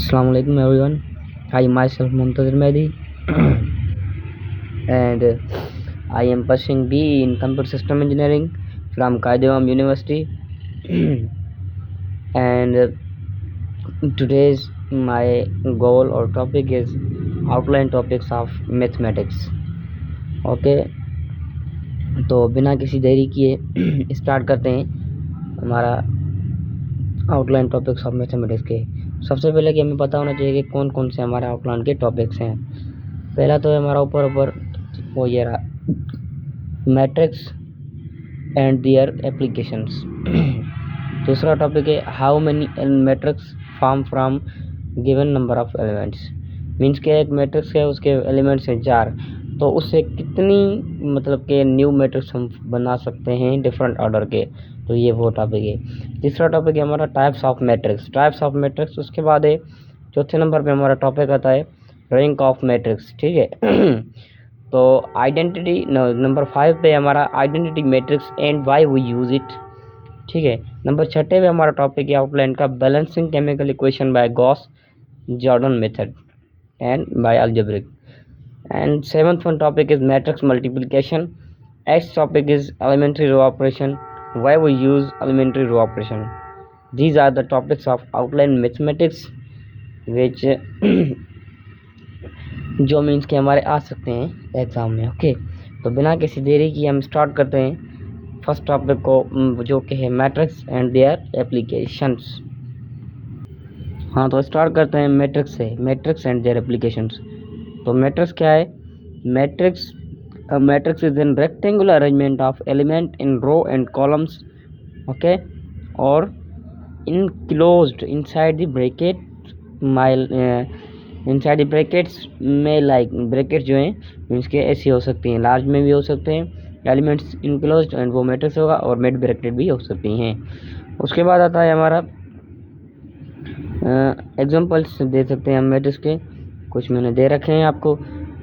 Assalamu alaikum everyone. I myself Muntazir Mehdi and I am pursuing BE in Computer System Engineering from Qaid-e-Awam University and today's my goal or topic is outline topics of mathematics. Okay, तो बिना किसी देरी किए start करते हैं हमारा outline topics of mathematics के। सबसे पहले कि हमें पता होना चाहिए कि कौन कौन से हमारे आउटलाइन के टॉपिक्स हैं। पहला तो है हमारा ऊपर वो ये रहा, मैट्रिक्स एंड दियर एप्लीकेशंस। दूसरा टॉपिक है how many matrix form from given number of elements. Means के एक मैट्रिक्स है, उसके एलिमेंट्स हैं 4, तो उससे कितनी मतलब के न्यू मैट्रिक्स हम बना सकते हैं डिफरेंट ऑर्डर के, तो ये वो टॉपिक है। तीसरा टॉपिक है हमारा टाइप्स ऑफ मैट्रिक्स। उसके बाद है चौथे नंबर पे हमारा टॉपिक आता है रैंक ऑफ मैट्रिक्स। ठीक है तो आइडेंटिटी नंबर 5 पे हमारा identity matrix and why we use it. ठीक है, नंबर 6 पे हमारा टॉपिक है आउटलाइन का balancing chemical equation by Gauss Jordan method and by algebraic. And 7th one topic is matrix multiplication. 8th topic is elementary row operation, why we use elementary row operation. These are the topics of outline mathematics which जो means के हमारे आ सकते हैं exam में। Okay, तो बिना किसी देरी की हम स्टार्ट करते हैं फर्स्ट टॉपिक को, जो कि है मैट्रिक्स एंड देयर एप्लीकेशंस। हाँ, तो स्टार्ट करते हैं मैट्रिक्स से, मैट्रिक्स एंड देयर एप्लीकेशंस। तो मैट्रिक्स क्या है? Matrix is an rectangular arrangement of element in row and columns, okay, और enclosed inside the bracket inside the brackets में, लाइक ब्रैकेट जो हैं मीन्स के ऐसी हो सकती हैं, लार्ज में भी हो सकते हैं एलिमेंट्स इनक्लोज्ड, एंड वो मैट्रिक्स होगा, और मिड ब्रैकेट भी हो सकती हैं। उसके बाद आता है हमारा एग्जांपल्स दे सकते हैं हम मैट्रिक्स के, कुछ मैंने दे रखे हैं आपको।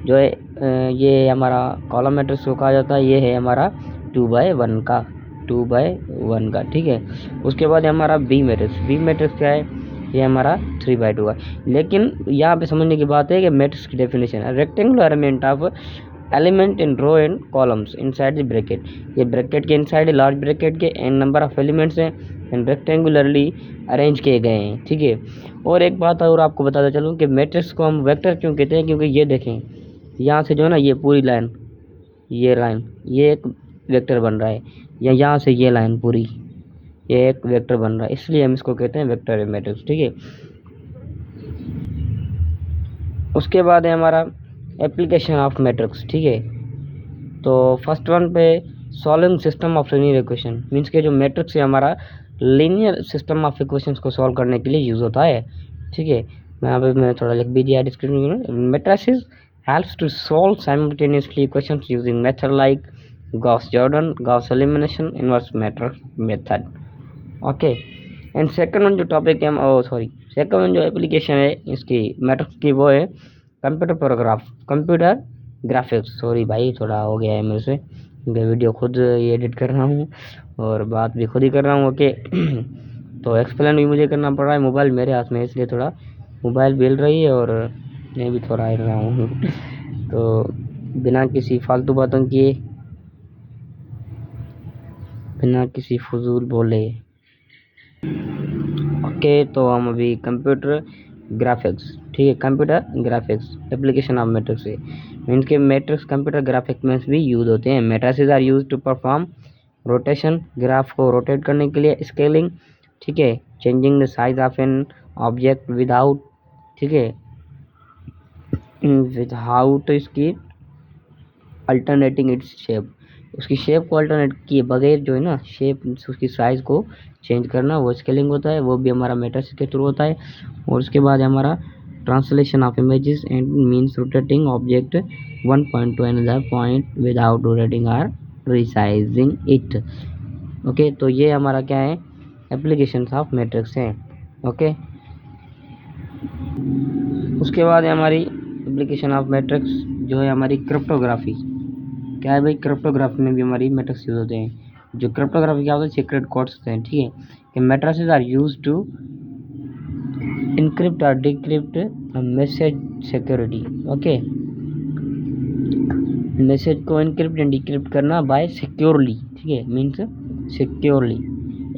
जो है ये हमारा कॉलम मैट्रिक्स को कहा जाता है, ये है हमारा 2/1 का। ठीक है, उसके बाद हमारा बी मैट्रिक्स क्या है? ये हमारा 3/2 का। लेकिन यहाँ पे समझने की बात है कि मैट्रिक्स की डेफिनेशन है rectangular arrangement of element in row and columns inside the bracket. ये ब्रैकेट के इनसाइड लार्ज ब्रैकेट के एन नंबर ऑफ एलिमेंट्स हैं एंड रेक्टेंगुलरली अरेंज किए गए हैं। ठीक है, और एक बात और आपको बताता चलूँ कि मैट्रिक्स को हम वेक्टर क्यों कहते हैं, क्योंकि ये देखें यहाँ से जो है ना, ये पूरी लाइन, ये एक वेक्टर बन रहा है, या यहाँ से ये लाइन पूरी, ये एक वेक्टर बन रहा है, इसलिए हम इसको कहते हैं वेक्टर मैट्रिक्स। ठीक है, उसके बाद है हमारा एप्लीकेशन ऑफ मैट्रिक्स। ठीक है, तो फर्स्ट वन पे solving system of linear equation. Means के जो मैट्रिक्स है हमारा लीनियर सिस्टम ऑफ इक्वेशंस को सॉल्व करने के लिए यूज़ होता है। ठीक है, मैंने थोड़ा लिख भी दिया डिस्क्रिप्शन में। Matrices helps to solve simultaneously equations using method like Gauss Jordan, Gauss elimination, inverse matrix method. Okay, and second one जो टॉपिक है, सेकंड वन जो एप्लीकेशन है इसकी मैट्रिक्स की, वो है कंप्यूटर ग्राफिक्स। सॉरी भाई, थोड़ा हो गया है मेरे से, क्योंकि वीडियो खुद एडिट कर रहा हूँ और बात भी खुद ही कर रहा हूँ। ओके तो एक्सप्लेन भी मुझे करना पड़ रहा है, मोबाइल मेरे हाथ में, इसलिए थोड़ा मोबाइल बेल रही है और मैं भी थोड़ा हिल रहा हूँ तो बिना किसी फालतू बातों किए, बिना किसी फजूल बोले, ओके, तो हम अभी कंप्यूटर ग्राफिक्स, ठीक है, computer graphics application of matrix है। मीन्स के मैट्रिक्स कंप्यूटर ग्राफिक्स में भी यूज होते हैं। Matrices are use to perform rotation, graph को रोटेट करने के लिए, स्केलिंग, ठीक है, changing the size of an object without, ठीक है, विदाउट इसकी अल्टरनेटिंग इट्स शेप, उसकी शेप को अल्टरनेट किए बगैर जो है ना, शेप उसकी साइज को चेंज करना, वो स्केलिंग होता है, वो भी हमारा मैट्रिक्स के थ्रू होता है। और उसके बाद हमारा translation of images and means rotating object one point to another point without rotating or resizing it. Okay, तो ये हमारा क्या है, एप्लीकेशंस ऑफ मैट्रिक्स है। ओके, उसके बाद है हमारी एप्लीकेशन ऑफ मैट्रिक्स जो है हमारी क्रिप्टोग्राफी। क्या है भाई, क्रिप्टोग्राफी में भी हमारी मैट्रिक्स यूज होते हैं। जो क्रिप्टोग्राफी क्या होता है, सीक्रेट कोड्स होते हैं। ठीक है, कि matrices are used to encrypt or decrypt message security. Okay, message को इनक्रिप्ट एंड डिक्रिप्ट करना बाय सिक्योरली, ठीक है, मीन्स सिक्योरली,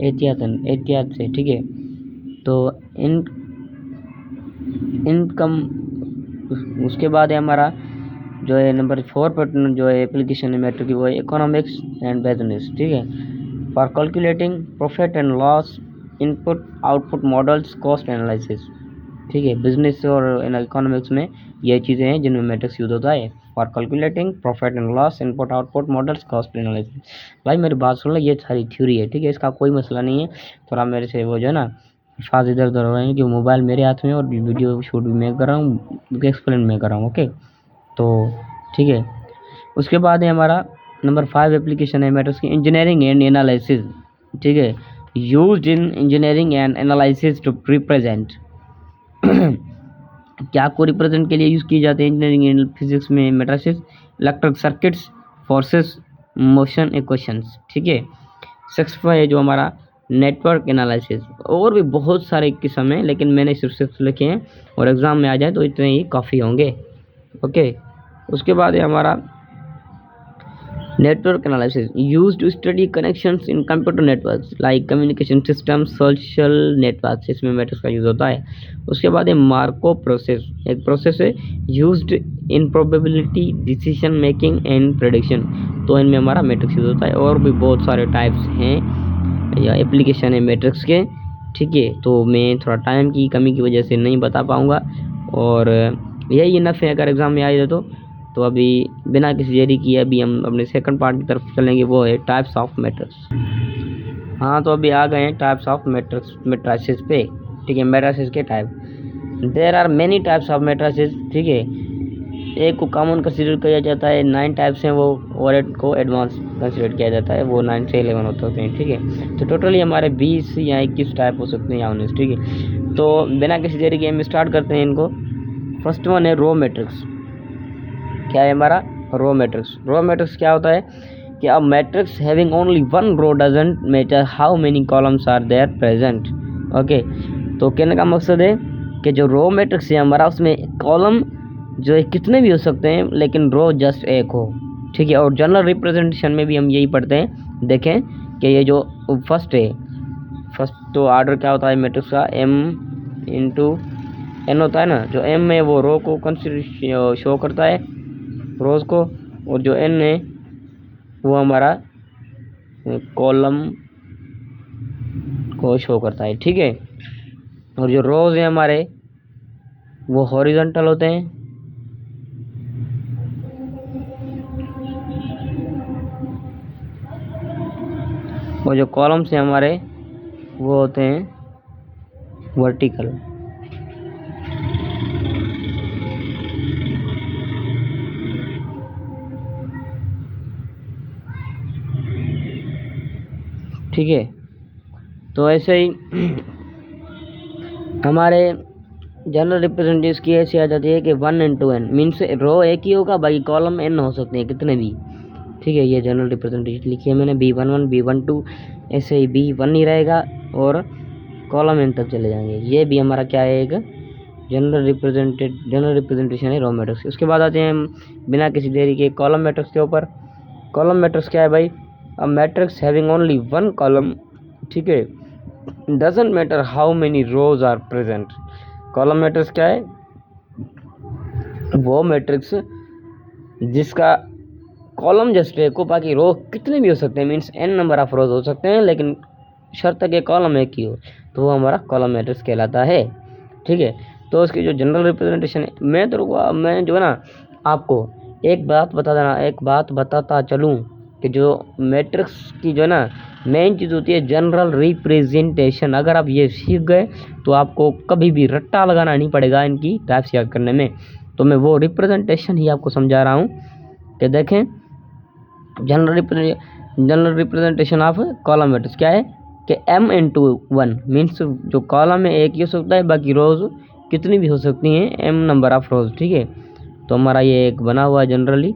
एहतियात से, ठीक है। तो इनकम, उसके बाद है हमारा जो है नंबर 4 पर जो है एप्लीकेशन है मेट्रो की, वो है इकोनॉमिक्स एंड बिजनेस, ठीक है। For calculating profit and loss, input output models, cost analysis, ठीक है। बिजनेस और इकोनॉमिक्स में ये चीज़ें हैं जिनमें मैट्रिक्स यूज होता है। For calculating profit and loss, input output models, cost analysis. भाई मेरी बात सुन लो, ये सारी थ्योरी है, ठीक है, इसका कोई मसला नहीं है। थोड़ा मेरे से वो जो है ना अल्फाज इधर उधर हो रहे हैं, कि मोबाइल मेरे हाथ में और वीडियो शूट भी मैं कर रहा हूँ, एक्सप्लेन मैं कर रहा हूँ, ओके। तो ठीक है, उसके बाद है हमारा नंबर 5 एप्लीकेशन है मैट्रिक्स की, इंजीनियरिंग एंड एनालिसिस, ठीक है। Used in engineering and analysis to represent क्या को रिप्रेजेंट के लिए यूज़ किए जाते हैं इंजीनियरिंग एंड फिजिक्स में matrices, electric circuits, forces, motion equations, ठीक है। 6 है जो हमारा नेटवर्क एनालिसिस, और भी बहुत सारे किस्म हैं, लेकिन मैंने सिर्फ 6 लिखे हैं, और एग्ज़ाम में आ जाए तो इतने ही काफ़ी होंगे, ओके। उसके बाद है हमारा network analysis, used to study connections in computer networks like communication system, social networks, इसमें मैट्रिक्स का यूज़ होता है। उसके बाद है मार्को प्रोसेस, एक प्रोसेस है used in probability, decision making and prediction, तो इनमें हमारा मैट्रिक्स यूज़ होता है। और भी बहुत सारे टाइप्स हैं या एप्लीकेशन है मैट्रिक्स के, ठीक है। तो मैं थोड़ा टाइम की कमी की वजह से नहीं बता पाऊँगा, और यही इनफ है अगर एग्ज़ाम में आ जाए तो अभी बिना किसी देरी किए अभी हम अपने सेकंड पार्ट की तरफ चलेंगे, वो है टाइप्स ऑफ मैट्रिक्स। हाँ, तो अभी आ गए हैं टाइप्स ऑफ मैट्रिसेस पे, ठीक है। मैट्रिसेस के type, there are many types of matrices, ठीक है। एक को कॉमन कंसीडर किया जाता है, 9 टाइप्स हैं वो, और एक को एडवांस कंसीडर किया जाता है, वो 9 से 11 होते हैं, ठीक है। तो टोटली हमारे 20 या 21 टाइप हो सकते हैं या 19, ठीक है। तो बिना किसी देरी के हम स्टार्ट करते हैं इनको। फर्स्ट वन है रो मैट्रिक्स। क्या है हमारा रो मैट्रिक्स? रो मैट्रिक्स क्या होता है कि a matrix having only one row doesn't matter how many columns are there present, okay. तो कहने का मकसद है कि जो रो मैट्रिक्स है हमारा, उसमें कॉलम जो है कितने भी हो सकते हैं, लेकिन रो जस्ट एक हो, ठीक है। और जनरल रिप्रेजेंटेशन में भी हम यही पढ़ते हैं। देखें कि ये जो फर्स्ट है, फर्स्ट तो ऑर्डर क्या होता है मैट्रिक्स का, m/n होता है ना। जो m है वो रो को कंसिडर शो करता है, रोज को, और जो n है वो हमारा कॉलम को शो करता है, ठीक है। और जो रोज है हमारे वो हॉरिजॉन्टल होते हैं, और जो कॉलम्स हैं हमारे वो होते हैं वर्टिकल, ठीक है। तो ऐसे ही हमारे जनरल रिप्रेजेंटेटिव्स की ऐसी आ जाती है कि 1 and 2n, मीन्स रो एक ही होगा, बाकी कॉलम n हो सकते हैं कितने भी, ठीक है। ये जनरल रिप्रेजेंटेटिव लिखी है मैंने, B11, B12, ऐसे ही B1 ही रहेगा, और कॉलम n तक चले जाएंगे। ये भी हमारा क्या है, एक जनरल रिप्रेजेंटेशन है रो मैट्रिक्स। उसके बाद आते हैं हम बिना किसी देरी के कॉलम मैट्रिक्स के ऊपर। कॉलम मैट्रिक्स क्या है भाई? A matrix having only one column, ठीक है, doesn't matter how many rows are present. Column matrix क्या है? वो मैट्रिक्स जिसका कॉलम जस्ट एक हो, बाकी रो कितने भी हो सकते हैं, मीन्स n नंबर ऑफ रोज हो सकते हैं, लेकिन शर्त के कॉलम एक ही हो, तो वो हमारा कॉलम मैट्रिक्स कहलाता है, ठीक है। तो उसकी जो जनरल रिप्रेजेंटेशन है, मैं जो है ना आपको एक बात बताता चलूँ कि जो मैट्रिक्स की जो है ना मेन चीज़ होती है जनरल रिप्रेजेंटेशन। अगर आप ये सीख गए तो आपको कभी भी रट्टा लगाना नहीं पड़ेगा इनकी टाइप्स याद करने में। तो मैं वो रिप्रेजेंटेशन ही आपको समझा रहा हूँ कि देखें, general representation of column matrix क्या है कि m/1, मीन्स जो कॉलम है एक ही हो सकता है, बाकी रोज कितनी भी हो सकती हैं, m नंबर ऑफ रोज, ठीक है। तो हमारा ये एक बना हुआ है generally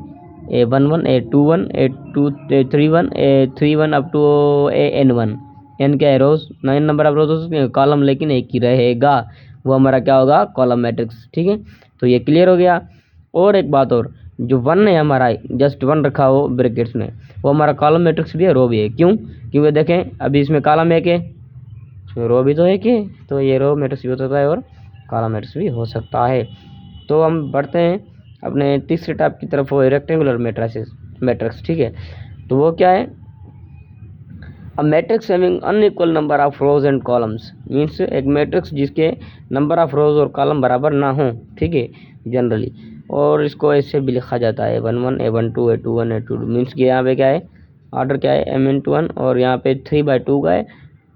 A11, A21, A31, A31 up to AN1। n क्या है? रोज, 9 नंबर ऑफ रोज हो सकते हैं, कॉलम लेकिन एक ही रहेगा। वो हमारा क्या होगा, कॉलम मैट्रिक्स। ठीक है, तो ये क्लियर हो गया। और एक बात और, जो 1 है हमारा, जस्ट 1 रखा हो ब्रैकेट्स में, वो हमारा कॉलम मैट्रिक्स भी है, रो भी है। क्यों? क्योंकि देखें अभी इसमें कॉलम एक है, रो भी तो है कि, तो ये रो मैट्रिक्स भी हो सकता है और कॉलम मैट्रिक्स भी हो सकता है। तो हम बढ़ते हैं अपने तीसरे टाइप की तरफ, वो रेक्टेंगुलर मैट्रिक्स। ठीक है, तो वो क्या है, अ matrix having unequal number of rose and columns, means एक मैट्रिक्स जिसके नंबर ऑफ रोज और कॉलम बराबर ना हो। ठीक है, जनरली, और इसको ऐसे भी लिखा जाता है A11 A12 A21 A22, means कि यहाँ पे क्या है, ऑर्डर क्या है M×1, और यहाँ पे 3/2 का है,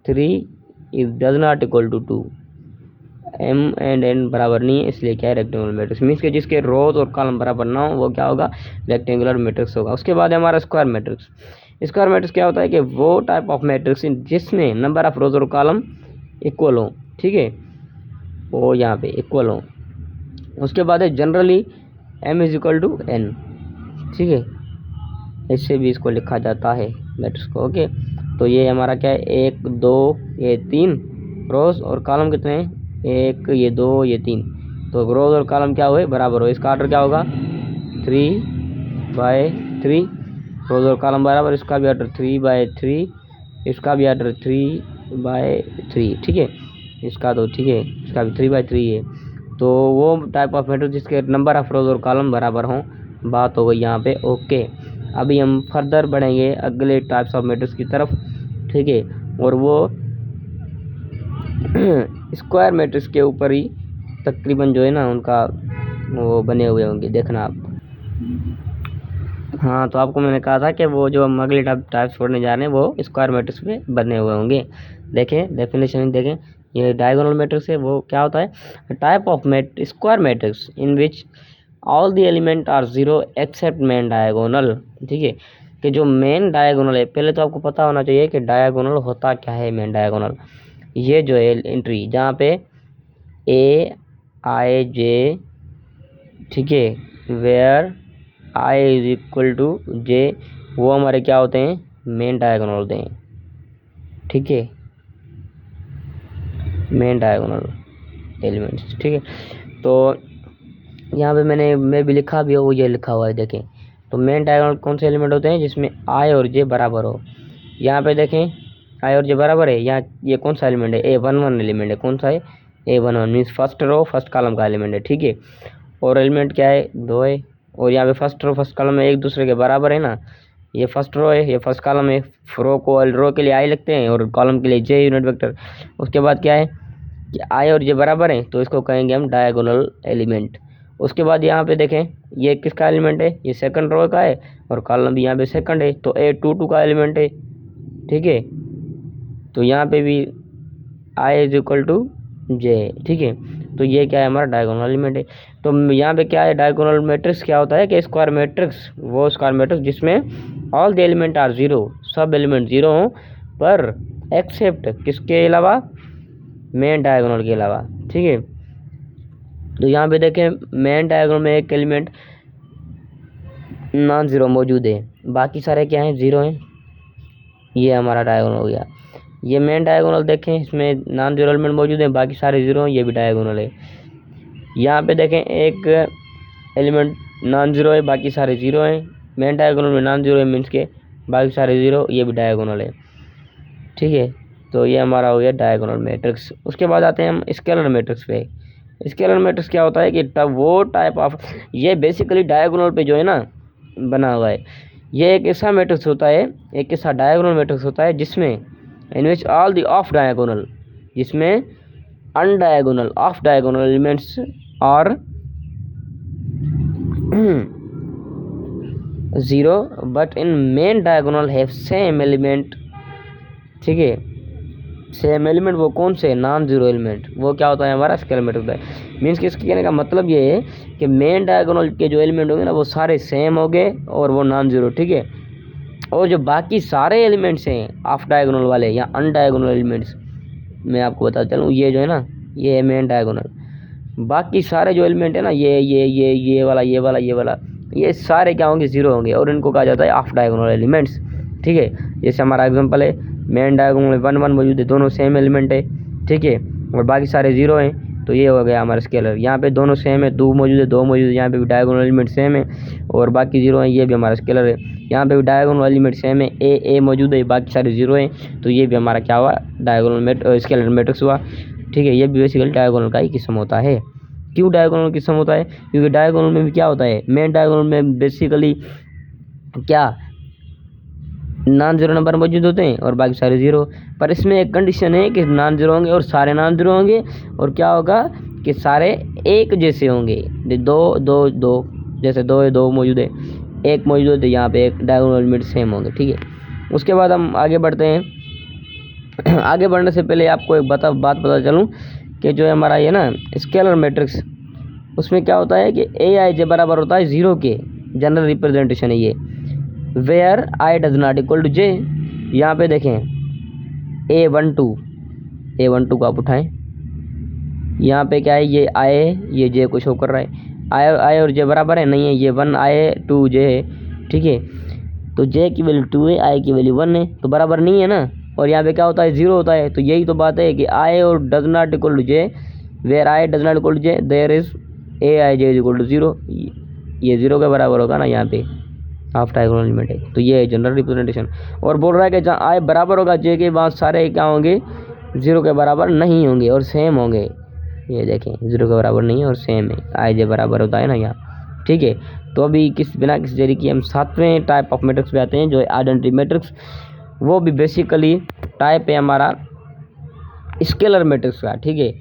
3 is does not equal to 2, M and N बराबर नहीं है, इसलिए क्या है रेक्टेंगुलर मैट्रिक्स। मीन्स कि जिसके रोज और कॉलम बराबर ना हो वो क्या होगा, रेक्टेंगुलर मैट्रिक्स होगा। उसके बाद है हमारा स्क्वायर मैट्रिक्स। स्क्वायर मैट्रिक्स क्या होता है कि वो टाइप ऑफ मैट्रिक्स जिसमें नंबर ऑफ रोज और कॉलम इक्वल हो। ठीक है, वो यहाँ पे इक्वल हो। उसके बाद है जनरली M=N। ठीक है, इससे भी इसको लिखा जाता है मैट्रिक्स को। ओके, तो ये हमारा क्या है, 1 2 ये 3 रोज और कॉलम कितने हैं, 1 ये 2 ये 3, तो रोज और कॉलम क्या हुए, बराबर हो। इसका ऑर्डर क्या होगा, 3/3, रोज और कॉलम बराबर, इसका भी ऑर्डर 3/3, इसका भी ऑर्डर 3/3। ठीक है, इसका तो ठीक है, इसका भी 3/3 है। तो वो टाइप ऑफ मैट्रिक्स जिसके नंबर ऑफ रोज और कॉलम बराबर हों, बात हो गई यहाँ पे। ओके, अभी हम फर्दर बढ़ेंगे अगले टाइप्स ऑफ मैट्रिक्स की तरफ। ठीक है, और वो स्क्वायर मैट्रिक्स के ऊपर ही तकरीबन जो है ना उनका वो बने हुए होंगे, देखना आप। हाँ, तो आपको मैंने कहा था कि वो जो हम अगले टाइप्स पढ़ने जा रहे हैं वो स्क्वायर मैट्रिक्स पे बने हुए होंगे। देखें डेफिनेशन देखें, ये डायगोनल मैट्रिक्स है, वो क्या होता है, type of square matrix in which all the element are zero except main diagonal. ठीक है, कि जो मेन डायगोनल है, पहले तो आपको पता होना चाहिए कि डायगोनल होता क्या है। मेन डायगोनल ये जो है एंट्री जहाँ पे AIJ, ठीक है, वेयर I=J, वो हमारे क्या होते हैं, मेन डायगोनल होते हैं। ठीक है, मेन डायगोनल एलिमेंट्स। ठीक है, तो यहाँ पे मैं भी लिखा भी हो, वो ये लिखा हुआ है देखें। तो मेन डायगोनल कौन से एलिमेंट होते हैं, जिसमें I और J बराबर हो। यहाँ पे देखें I और J बराबर है, यहाँ ये कौन सा एलिमेंट है, A11 एलिमेंट है। कौन सा है, A11 means first row first column का एलिमेंट है। ठीक है, और एलिमेंट क्या है, 2 है, और यहाँ पे फर्स्ट रो फर्स्ट कॉलम में एक दूसरे के बराबर है ना, ये फर्स्ट रो है, ये फर्स्ट कॉलम है। रो के लिए I लिखते हैं और कॉलम के लिए J यूनिट वेक्टर। उसके बाद क्या है कि I और J बराबर हैं, तो इसको कहेंगे हम डायगोनल एलिमेंट। उसके बाद यहाँ पे देखें, ये किसका एलिमेंट है, ये सेकंड रो का है, और कॉलम भी यहाँ पे सेकंड है, तो A22 का एलिमेंट है। ठीक है, तो यहाँ पे भी I=J। ठीक है, तो ये क्या है, हमारा डायगोनल एलिमेंट है। तो यहाँ पे क्या है, डायगोनल मैट्रिक्स क्या होता है कि स्क्वायर मैट्रिक्स, वो स्क्वायर मैट्रिक्स जिसमें all the element are zero, सब एलिमेंट जीरो हों, पर एक्सेप्ट किसके अलावा, मेन डायगोनल के अलावा। ठीक है, तो यहाँ पे देखें मेन डायगोनल में एक एलिमेंट नॉन ज़ीरो मौजूद है, बाकी सारे क्या हैं, ज़ीरो हैं। ये हमारा डायगोनल हो गया। ये मेन डायगोनल देखें, इसमें नॉन ज़ीरो एलिमेंट मौजूद हैं, बाकी सारे ज़ीरो हैं, ये भी डायगोनल है। यहाँ पे देखें एक एलिमेंट नॉन ज़ीरो है, बाकी सारे ज़ीरो हैं। मेन डायगोनल में नॉन ज़ीरो है, मीन्स के बाकी सारे ज़ीरो, ये भी डायगोनल है। ठीक है, तो ये हमारा हो गया डायगोनल मैट्रिक्स। उसके बाद आते हैं हम स्केलर मैट्रिक्स पे। स्केलर मैट्रिक्स क्या होता है कि वो टाइप ऑफ, ये बेसिकली डायगोनल पे जो है ना बना हुआ है। ये एक ऐसा मैट्रिक्स होता है, एक ऐसा डायगोनल मैट्रिक्स होता है जिसमें in which all the off diagonal, जिसमें अनडायगोनल ऑफ डायगोनल एलिमेंट्स और zero but in main diagonal have same element. ठीक है, सेम एलिमेंट वो कौन से, नॉन ज़ीरो एलिमेंट, वो क्या होता है, हमारा स्केलर मैट्रिक्स होता है। मीन्स कि इसके कहने का मतलब ये है कि मेन डायगोनल के जो एलिमेंट होंगे ना वो सारे सेम होंगे और वो नॉन ज़ीरो। ठीक है, और जो बाकी सारे एलिमेंट्स हैं ऑफ डायगोनल वाले या अनडायगोनल एलिमेंट्स, मैं आपको बताता चलूँ, ये जो है ना ये है मेन डायगोनल, बाकी सारे जो एलिमेंट है ना ये वाला ये वाला ये वाला, ये सारे क्या होंगे, ज़ीरो होंगे, और इनको कहा जाता है ऑफ डायगोनल एलिमेंट्स। ठीक है, जैसे हमारा एग्जांपल है मेन डायगोनल में 1 1 मौजूद है, दोनों सेम एलिमेंट है। ठीक है, और बाकी सारे ज़ीरो हैं, तो ये हो गया हमारा स्केलर। यहाँ पे दोनों सेम है, दो मौजूद है, दो मौजूद है, यहाँ पे भी डायगोनल एलिमेंट सेम है और बाकी जीरो है, ये भी हमारा स्केलर है। यहाँ पे भी डायगोनल एलिमेंट सेम है, ए मौजूद है, बाकी सारे जीरो हैं, तो ये भी हमारा क्या हुआ, डायगोनल स्केलर मैट्रिक्स हुआ। ठीक है, ये भी बेसिकली डायगोनल का ही किस्म होता है। क्यों डायगोनल किस्म होता है? क्योंकि डायगोनल में भी क्या होता है, मेन डायगोनल में बेसिकली क्या नॉन जीरो नंबर मौजूद होते हैं और बाकी सारे जीरो। पर इसमें एक कंडीशन है कि नॉन जीरो होंगे और सारे नॉन जीरो होंगे, और क्या होगा कि सारे एक जैसे होंगे। दो दो दो, जैसे दो है दो मौजूद है, एक मौजूद है, यहाँ पे एक डायगोनल एलिमेंट सेम होंगे। ठीक है, उसके बाद हम आगे बढ़ते हैं। आगे बढ़ने से पहले आपको एक बात पता चलूँ कि जो है हमारा ये ना स्केलर मैट्रिक्स, उसमें क्या होता है कि ए आई जे बराबर होता है जीरो के, जनरल रिप्रेजेंटेशन है ये, where I does not equal to J. यहाँ पे देखें A12 को आप उठाएं, यहाँ पे क्या है, ये आए ये जे को शो कर रहा है, आई और जे बराबर है नहीं है, ये 1 आए 2 जे है। ठीक है, तो जे की वैल्यू 2 है, आई की वैल्यू 1 है, तो बराबर नहीं है ना। और यहाँ पे क्या होता है, जीरो होता है। तो यही तो बात है कि आई और does not equal to j, where I does not equal to j there is a I J is equal to zero. ये जीरो के बराबर होगा ना, यहाँ पे हाफ डायगोनल एलिमेंट है, तो ये है जनरल रिप्रेजेंटेशन। और बोल रहा है कि जहाँ आई बराबर होगा जे के, वहाँ सारे क्या होंगे, जीरो के बराबर नहीं होंगे और सेम होंगे। ये देखें जीरो के बराबर नहीं है और सेम है, आई जे बराबर होता है ना यहाँ। ठीक है, तो अभी बिना किसी देरी की हम 7वें टाइप ऑफ मैट्रिक्स पे आते हैं, जो है आइडेंटिटी मैट्रिक्स। वो भी बेसिकली टाइप है हमारा स्केलर मैट्रिक्स का। ठीक है,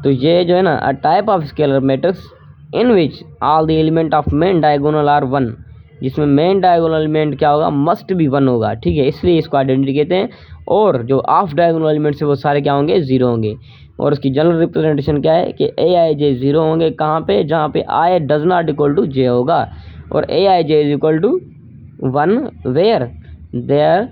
तो ये जो है ना a type of scalar matrix in which all the element of main diagonal are 1, जिसमें मेन डायगोनल एलिमेंट क्या होगा, मस्ट भी 1 होगा। ठीक है, इसलिए इसको आइडेंटिटी कहते हैं। और जो ऑफ डायगोनल एलिमेंट्स है वो सारे क्या होंगे, जीरो होंगे। और उसकी जनरल रिप्रेजेंटेशन क्या है कि ए आई जे जीरो होंगे, कहाँ पे, जहाँ पे I does not equal to J होगा, और ए आई जे is equal to 1 where there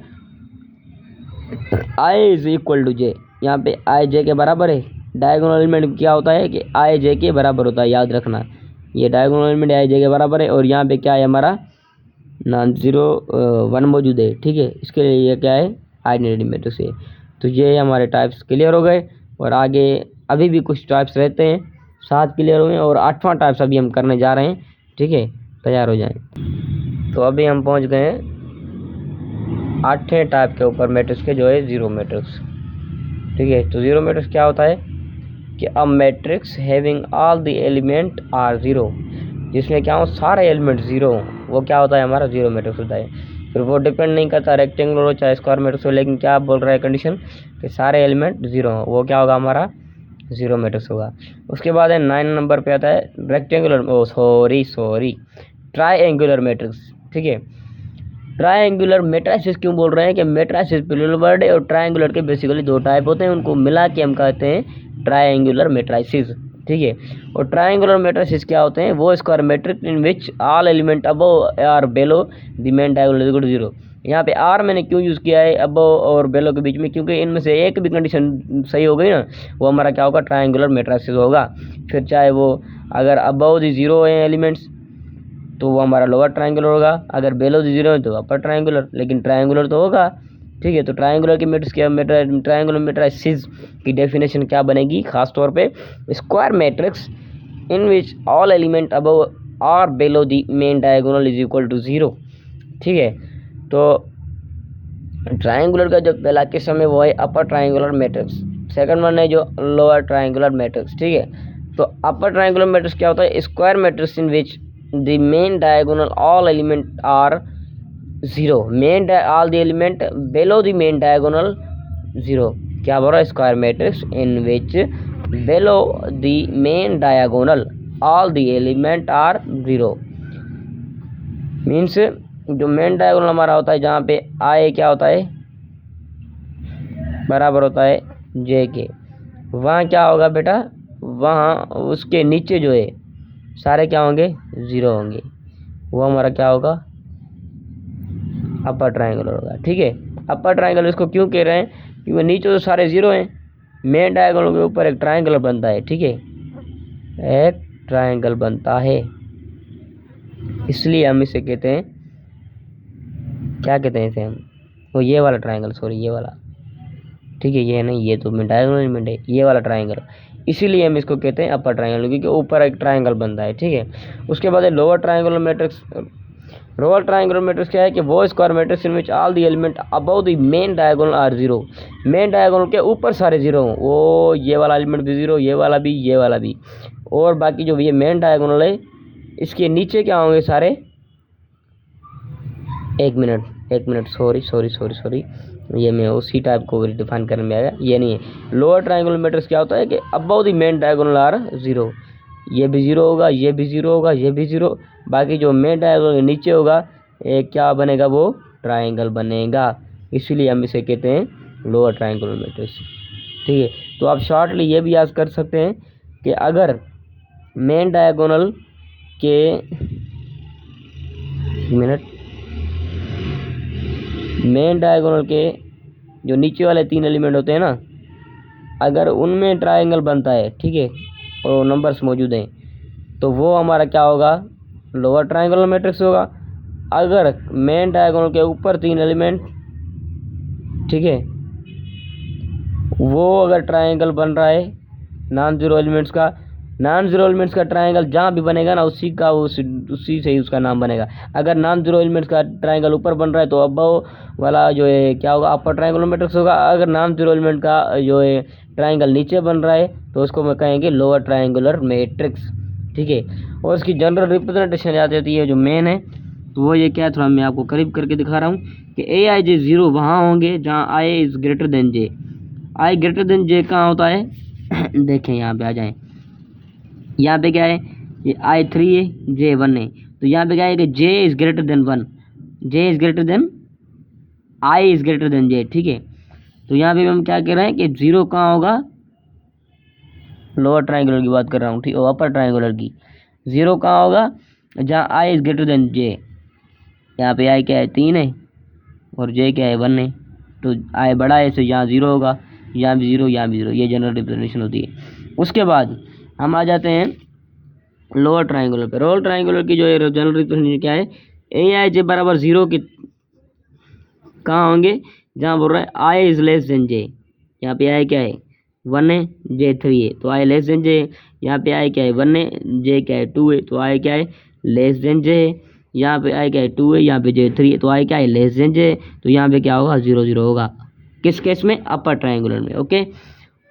I is equal to J. यहाँ पे आई जे के बराबर है। डायगोनल एलिमेंट क्या होता है कि आई जे के बराबर होता है, याद रखना। ये डायगोनल एलिमेंट आई जे के बराबर है, और यहाँ पे क्या है हमारा नॉन जीरो 1 मौजूद है। ठीक है, इसके लिए ये क्या है, आइडेंटिटी मैट्रिक्स है। तो ये हमारे टाइप्स क्लियर हो गए, और आगे अभी भी कुछ टाइप्स रहते हैं, 7 क्लियर हुए और 8वां टाइप्स अभी हम करने जा रहे हैं। ठीक है, तैयार हो जाएं। तो अभी हम पहुंच गए हैं 8वें टाइप के ऊपर मैट्रिक्स के, जो है जीरो मैट्रिक्स। ठीक है, तो जीरो मैट्रिक्स क्या होता है कि a matrix having all the element are zero, जिसमें क्या हो, सारे एलिमेंट जीरो हों, वो क्या होता है, हमारा जीरो मैट्रिक्स होता है। फिर वो डिपेंड नहीं करता रेक्टेंगुलर हो चाहे स्क्वायर मैट्रिक्स हो, लेकिन क्या बोल रहा है कंडीशन कि सारे एलिमेंट जीरो हों, वो क्या होगा, हमारा जीरो मैट्रिक्स होगा। उसके बाद है 9 नंबर पे आता है रेक्टेंगुलर सॉरी ट्राइएंगुलर मैट्रिक्स। ठीक है, ट्राइएंगुलर मैट्रिसेस क्यों बोल रहे हैं कि मैट्रिसेस प्लूरल वर्ड है, और ट्राइएंगुलर के बेसिकली 2 टाइप होते हैं, उनको मिला के हम कहते हैं ट्राइएंगुलर मैट्रिसेस। ठीक है, और ट्राइएंगुलर मैट्रिसेस क्या होते हैं, वो square matrix in which all element above or below the main diagonal is equal to zero. यहाँ पे आर मैंने क्यों यूज़ किया है अबव और बेलो के बीच में, क्योंकि इनमें से एक भी कंडीशन सही हो गई ना, वो हमारा क्या होगा, ट्राइएंगुलर मैट्रिसेस होगा। फिर चाहे वो अगर अबव द जीरो है एलिमेंट्स, तो वो हमारा लोअर ट्रायंगुलर होगा, अगर बेलो द जीरो है तो अपर ट्रायंगुलर, लेकिन ट्रायंगुलर तो होगा। ठीक है, तो ट्रायंगुलर की मैट्रिक्स क्या, ट्रायंगुलर मैट्रिसेस की डेफिनेशन क्या बनेगी, खास तौर पे square matrix in which all element above और below the main diagonal is equal to zero. ठीक है, तो ट्रायंगुलर का जो पहला किस्म है वो है upper triangular matrix, second one है जो लोअर ट्रायंगुलर मैट्रिक्स। ठीक है, तो अपर ट्रायंगुलर मैट्रिक्स क्या होता है, square matrix in which the main diagonal all element are zero, all the element below the main diagonal zero। क्या बोल रहा है, square matrix in which below the main diagonal all the element are zero, means जो main diagonal हमारा होता है, जहाँ पे आई क्या होता है, बराबर होता है जे के, वहाँ क्या होगा बेटा, वहाँ उसके नीचे जो है सारे क्या होंगे, जीरो होंगे, वो हमारा क्या होगा, अपर ट्रायंगुलर होगा। ठीक है, अपर ट्रायंगुलर इसको क्यों कह रहे हैं, क्योंकि नीचे तो सारे जीरो हैं, मेन डायगोनल के ऊपर एक ट्रायंगल बनता है। ठीक है, एक ट्रायंगल बनता है, इसलिए हम इसे कहते हैं, क्या कहते हैं इसे हम, वो ये वाला ट्रायंगल, सॉरी ये वाला। ठीक है, ये नहीं, ये तो डायगोनल एलिमेंट है, ये वाला ट्रायंगल, इसीलिए हम इसको कहते हैं अपर ट्रायंगल, क्योंकि ऊपर एक ट्रायंगल बनता है, ठीक है। उसके बाद है lower triangular matrix. Lower triangular matrix क्या है कि वो square matrix in which all the element above the main diagonal are zero. Main diagonal के ऊपर सारे जीरो हों, वो ये वाला एलिमेंट भी जीरो, ये वाला भी, ये वाला भी, और बाकी जो ये मेन डायगोनल है इसके नीचे क्या होंगे सारे। एक मिनट सॉरी, ये मैं उसी टाइप को डिफाइन करने में आया, ये नहीं है। लोअर ट्रायंगुलर मैट्रिक्स क्या होता है कि above the main diagonal are zero, ये भी जीरो होगा, ये भी जीरो होगा, ये भी जीरो, बाकी जो मेन डायगोनल के नीचे होगा एक क्या बनेगा, वो ट्रायंगल बनेगा, इसीलिए हम इसे कहते हैं लोअर ट्रायंगुलर मैट्रिक्स, ठीक है। तो आप शॉर्टली ये भी याद कर सकते हैं कि अगर मेन डायगोनल के मेन डायगोनल के जो नीचे वाले 3 एलिमेंट होते हैं ना, अगर उनमें ट्रायंगल बनता है, ठीक है, और नंबर्स मौजूद हैं, तो वो हमारा क्या होगा, लोअर ट्रायंगुलर मैट्रिक्स होगा। अगर मेन डायगोनल के ऊपर 3 एलिमेंट, ठीक है, वो अगर ट्रायंगल बन रहा है नॉन जीरो एलिमेंट्स का ट्रायंगल जहाँ भी बनेगा ना उसी से ही उसका नाम बनेगा। अगर नॉन जीरो एलिमेंट्स का ट्रायंगल ऊपर बन रहा है तो अबव वाला जो है क्या होगा, अपर ट्रायंगुलर मैट्रिक्स होगा। अगर नॉन जीरो एलिमेंट का जो है ट्रायंगल नीचे बन रहा है तो उसको मैं कहेंगे लोअर ट्रायंगुलर मैट्रिक्स, ठीक है। और इसकी जनरल रिप्रेजेंटेशन याद रहती है जो मेन है, तो वो ये क्या है, थोड़ा मैं आपको करीब करके दिखा रहा हूँ कि ए आई जे जीरो वहाँ होंगे जहाँ i is greater than j. I greater than j कहाँ होता है देखें, यहाँ पे आ जाएं, यहाँ पे क्या है, ये आई 3 है, जे 1 है, तो यहाँ पे क्या है कि j is greater than 1, j is greater than i is greater than j, ठीक है। तो यहाँ पे हम क्या कह रहे हैं कि जीरो कहाँ होगा, लोअर ट्रायंगुलर की बात कर रहा हूँ, ठीक, और अपर ट्रायंगुलर की। जीरो कहाँ होगा, जहाँ आई इज़ ग्रेटर देन जे। यहाँ पे आई क्या है, 3 है, और जे क्या है, 1 है, तो आई बड़ा है, तो यहाँ जीरो होगा, यहाँ भी जीरो, यहाँ भी जीरो, ये जनरल रिप्रेजेंटेशन होती है। उसके बाद हम आ जाते हैं लोअर ट्रायंगुलर पे। लोअर ट्रायंगुलर की जो जनरल रिप्रेजेंटेशन क्या है, ए आई जे बराबर जीरो की कहाँ होंगे, जहाँ बोल रहा है आई इज़ लेस देन जे। यहाँ पे आई क्या है, 1 है, जे 3 है, तो आई लेस देन जे। यहाँ पे आई क्या है, 1 है, जे क्या है, 2 है, तो आई क्या है, लेस देन जे है। यहाँ पे आई क्या है, 2 है, यहाँ पे जे 3 है, तो आई क्या है, लेस देन जे। तो यहाँ पे क्या होगा, 0 0 होगा, किस केस में, अपर ट्रायंगुलर में, ओके।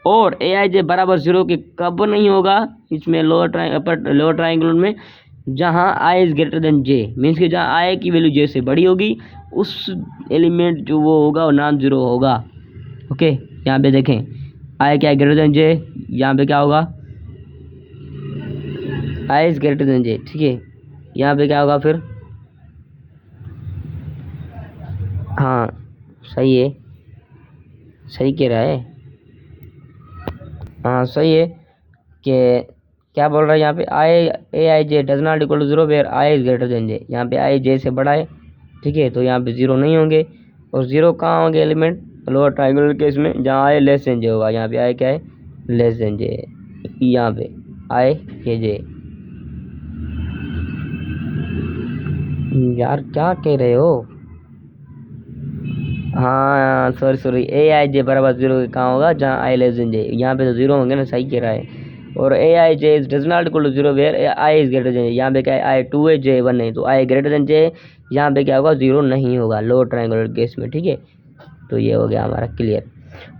और ए आई जे बराबर जीरो के कब नहीं होगा, इसमें लोअर ट्रायंगुलर में, जहाँ i is greater than j, means कि जहाँ आई की वैल्यू जे से बड़ी होगी उस एलिमेंट जो वो होगा वो नॉन जीरो होगा, ओके। यहाँ पे देखें आई क्या है, ग्रेटर देन जे, यहाँ पे क्या होगा, आई इज़ ग्रेटर देन जे, ठीक है। यहाँ पे क्या होगा फिर, हाँ सही है, सही कह रहा है, हाँ सही है कि क्या बोल रहा है यहाँ पे, I A I J does not equal to zero where I is greater than जे। यहाँ पे आई जे से बड़ा है, ठीक है, तो यहाँ पे जीरो नहीं होंगे। और जीरो कहाँ होंगे एलिमेंट, लोअर ट्रायंगुलर केस में, जहाँ आई लेस देन जे होगा। यहाँ पे आई क्या है, लेस देन जे, यहाँ पे आई ये जे। यार क्या कह रहे हो, हाँ सॉरी, ए आई जे बराबर जीरो कहाँ होगा, जहाँ आई लेस देन जे। यहाँ पे तो जीरो होंगे ना, सही कह रहा है। और ए आई जे does not equal to zero where i is greater than जे। यहाँ पे क्या है, आई 2 है, जे 1 है, तो आई ग्रेटर देन जे, यहाँ पे क्या होगा, जीरो नहीं होगा लोअर ट्रायंगुलर केस में, ठीक है। तो ये हो गया हमारा क्लियर।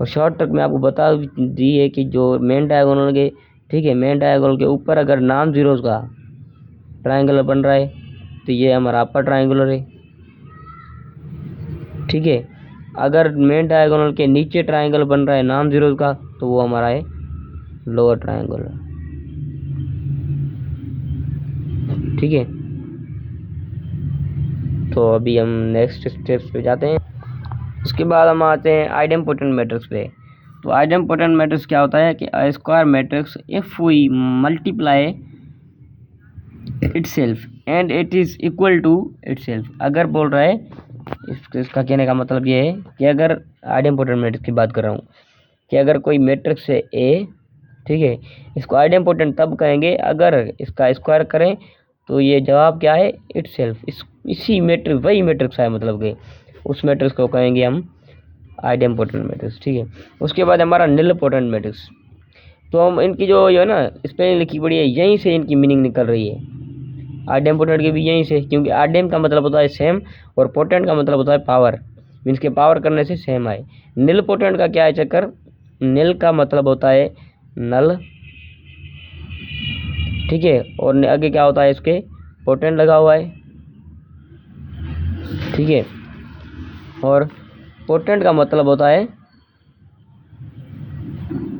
और शॉर्ट ट्रिक में आपको बता दी है कि जो मेन डायगोनल के, ठीक है, मेन डायगोनल के ऊपर अगर नॉन जीरोज का ट्रायंगुलर बन रहा है तो ये हमारा अपर ट्रायंगुलर है, ठीक है। अगर मेन डायगोनल के नीचे ट्रायंगल बन रहा है नॉन जीरोज का तो वो हमारा है लोअर ट्रायंगुलर, ठीक है। तो अभी हम नेक्स्ट स्टेप्स पे जाते हैं। उसके बाद हम आते हैं आइडेम्पोटेंट मैट्रिक्स पे। तो आइडेम्पोटेंट मैट्रिक्स क्या होता है कि a square matrix if we multiply itself and it is equal to itself. अगर बोल रहा है, इसका कहने का मतलब ये है कि अगर आइडेम्पोटेंट मैट्रिक्स की बात कर रहा हूँ कि अगर कोई मैट्रिक्स है ए, ठीक है, इसको आइडेम्पोटेंट तब कहेंगे अगर इसका स्क्वायर करें तो ये जवाब क्या है, इटसेल्फ, इसी मैट्रिक्स, वही मैट्रिक्स है, मतलब कि उस मैट्रिक्स को कहेंगे हम आइडेम्पोटेंट मैट्रिक्स, ठीक है। उसके बाद हमारा निलपोटेंट मैट्रिक्स। तो हम इनकी जो है ना स्पेलिंग लिखी पड़ी है, यहीं से इनकी मीनिंग निकल रही है। आइडेम पोटेंट की भी यहीं से, क्योंकि आइडेम का मतलब होता है सेम और पोटेंट का मतलब होता है पावर, मीन्स के पावर करने से सेम आए। नील पोटेंट का क्या है चक्कर, नील का मतलब होता है नल, ठीक है, और आगे क्या होता है इसके पोटेंट लगा हुआ है, ठीक है, और पोटेंट का मतलब होता है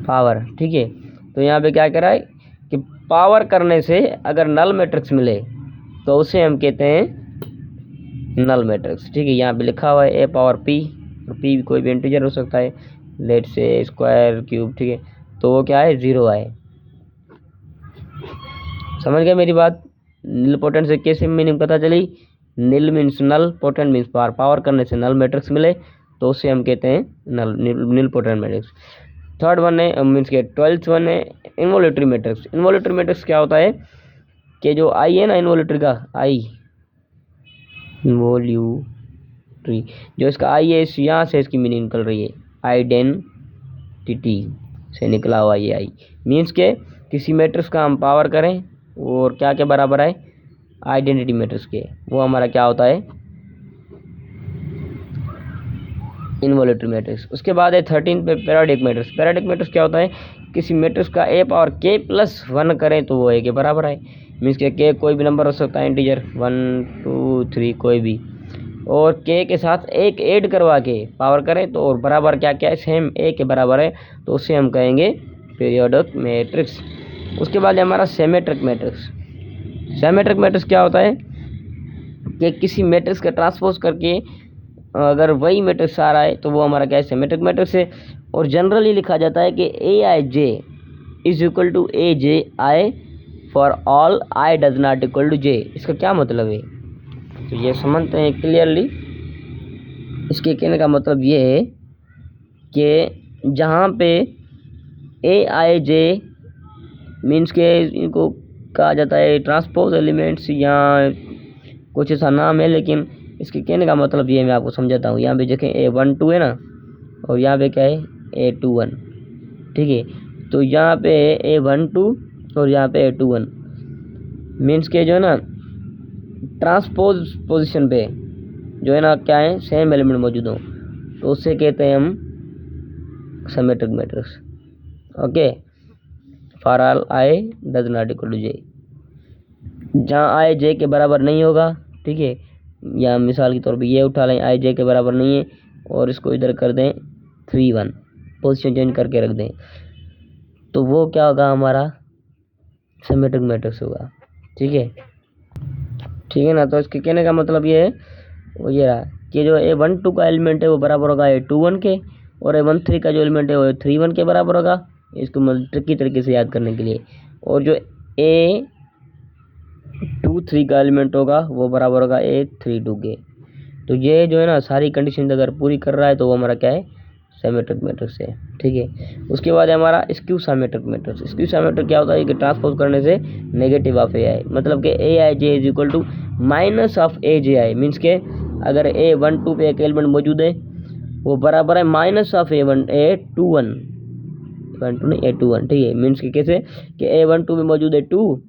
पावर, ठीक है। तो यहाँ पे क्या करा है कि पावर करने से अगर नल मैट्रिक्स मिले तो उसे हम कहते हैं नल मैट्रिक्स, ठीक है। यहाँ पे लिखा हुआ है ए पावर पी, और पी कोई भी इंटीजर हो सकता है, लेट से स्क्वायर क्यूब, ठीक है। तो वो क्या है 0 आए। समझ गए मेरी बात। नील पोटेंट से कैसे मीनिंग पता चली, नील मीन्स नल, पोटेंट मीन्स पावर, पावर करने से नल मैट्रिक्स मिले तो उसे हम कहते हैं नील पोटेंट मैट्रिक्स। थर्ड वन है मीन्स के 12th वन है इन्वोल्यूटरी मैट्रिक्स। इन्वोल्यूटरी मैट्रिक्स क्या होता है कि जो आई है ना इन्वोल्यूटरी का आई, इन्वोल्यूटरी जो इसका आई है, इस यहाँ से इसकी मीनिंग निकल रही है, आइडेंटिटी से निकला हुआ ये आई, मीन्स के किसी मैट्रिक्स का हम पावर करें और क्या के बराबर है आइडेंटिटी मैट्रिक्स के, वो हमारा क्या होता है इन्वोल्यूटरी मैट्रिक्स। उसके बाद है 13 पे पैराडिक मैट्रिक्स। पैराडिक मैट्रिक्स क्या होता है, किसी मैट्रिक्स का ए पावर के प्लस 1 करें तो वो ए के बराबर है, मीन्स के कोई भी नंबर हो सकता है इंटीजर 1 2 3 कोई भी, और के के साथ एक ऐड करवा के पावर करें तो और बराबर क्या क्या है सेम ए के बराबर है, तो उससे हम कहेंगे पीरियोडिक मैट्रिक्स। उसके बाद हमारा सिमेट्रिक मैट्रिक्स। सिमेट्रिक मैट्रिक्स क्या होता है कि किसी मैट्रिक्स का ट्रांसपोज करके अगर वही मैट्रिक्स आ रहा है तो वो हमारा क्या है सिमेट्रिक मैट्रिक्स है। और जनरली लिखा जाता है कि a I J is equal to a j i for all i does not equal to j. इसका क्या मतलब है, तो ये समझते हैं क्लियरली। इसके कहने का मतलब ये है कि जहाँ पे ए आई जे मीन्स के इनको कहा जाता है ट्रांसपोज एलिमेंट्स या कुछ ऐसा नाम है, लेकिन इसके कहने का मतलब ये मैं आपको समझाता हूँ। यहाँ पे देखें A12 है ना, और यहाँ पे क्या है A21, ठीक है। तो यहाँ पे A12 और यहाँ पे A21 मीन्स के जो है ना ट्रांसपोज पोजीशन पे जो है ना क्या है सेम एलिमेंट मौजूद हो, तो उससे कहते हैं हम symmetric matrix. Okay, for all i does not equal to j, जहाँ आई जे के बराबर नहीं होगा, ठीक है, या मिसाल के तौर पे ये उठा लें आई जे के बराबर नहीं है और इसको इधर कर दें 3 1, पोजीशन चेंज करके रख दें, तो वो क्या होगा हमारा सिमेट्रिक मैट्रिक्स होगा, ठीक है ना। तो इसके कहने का मतलब ये है वो ये रहा कि जो A12 का एलिमेंट है वो बराबर होगा A21 के, और A13 का जो एलिमेंट है वो A31 के बराबर होगा। इसको मतलब ट्रिकी तरीके से याद करने के लिए, और जो A23 का एलिमेंट होगा वो बराबर होगा A32 के। तो ये जो है ना सारी कंडीशन अगर पूरी कर रहा है तो वो हमारा क्या है सिमेट्रिक मैट्रिक्स है, ठीक है। उसके बाद है हमारा skew symmetric matrix. Skew symmetric क्या होता है कि ट्रांसपोज करने से नेगेटिव ऑफ ए आई, मतलब कि a I J is equal to minus of a j i, means के अगर A12 पे एक एलिमेंट मौजूद है वो बराबर है माइनस ऑफ A21, ठीक है। मीन्स के कैसे कि A12 में मौजूद है 2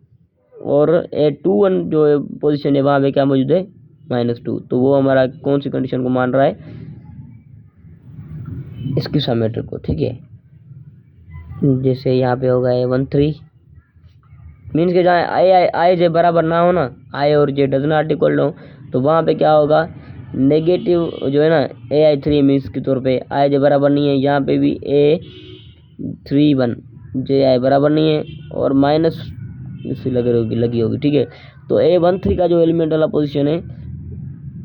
और A21 जो पोजीशन है वहाँ पे क्या मौजूद है -2, तो वो हमारा कौन सी कंडीशन को मान रहा है इसकी सिमेट्रिक को, ठीक है। जैसे यहाँ पे होगा A13 मीन्स के जहाँ आई जे बराबर ना हो ना, आई और जे डज नॉट इक्वल हो, तो वहाँ पे क्या होगा नेगेटिव जो है ना AI3 मीन्स के तौर पे आई जे बराबर नहीं है, यहाँ पे भी A31 जे आई बराबर नहीं है और माइनस इससे लगी होगी, ठीक है। तो A13 का जो एलिमेंट वाला पोजीशन है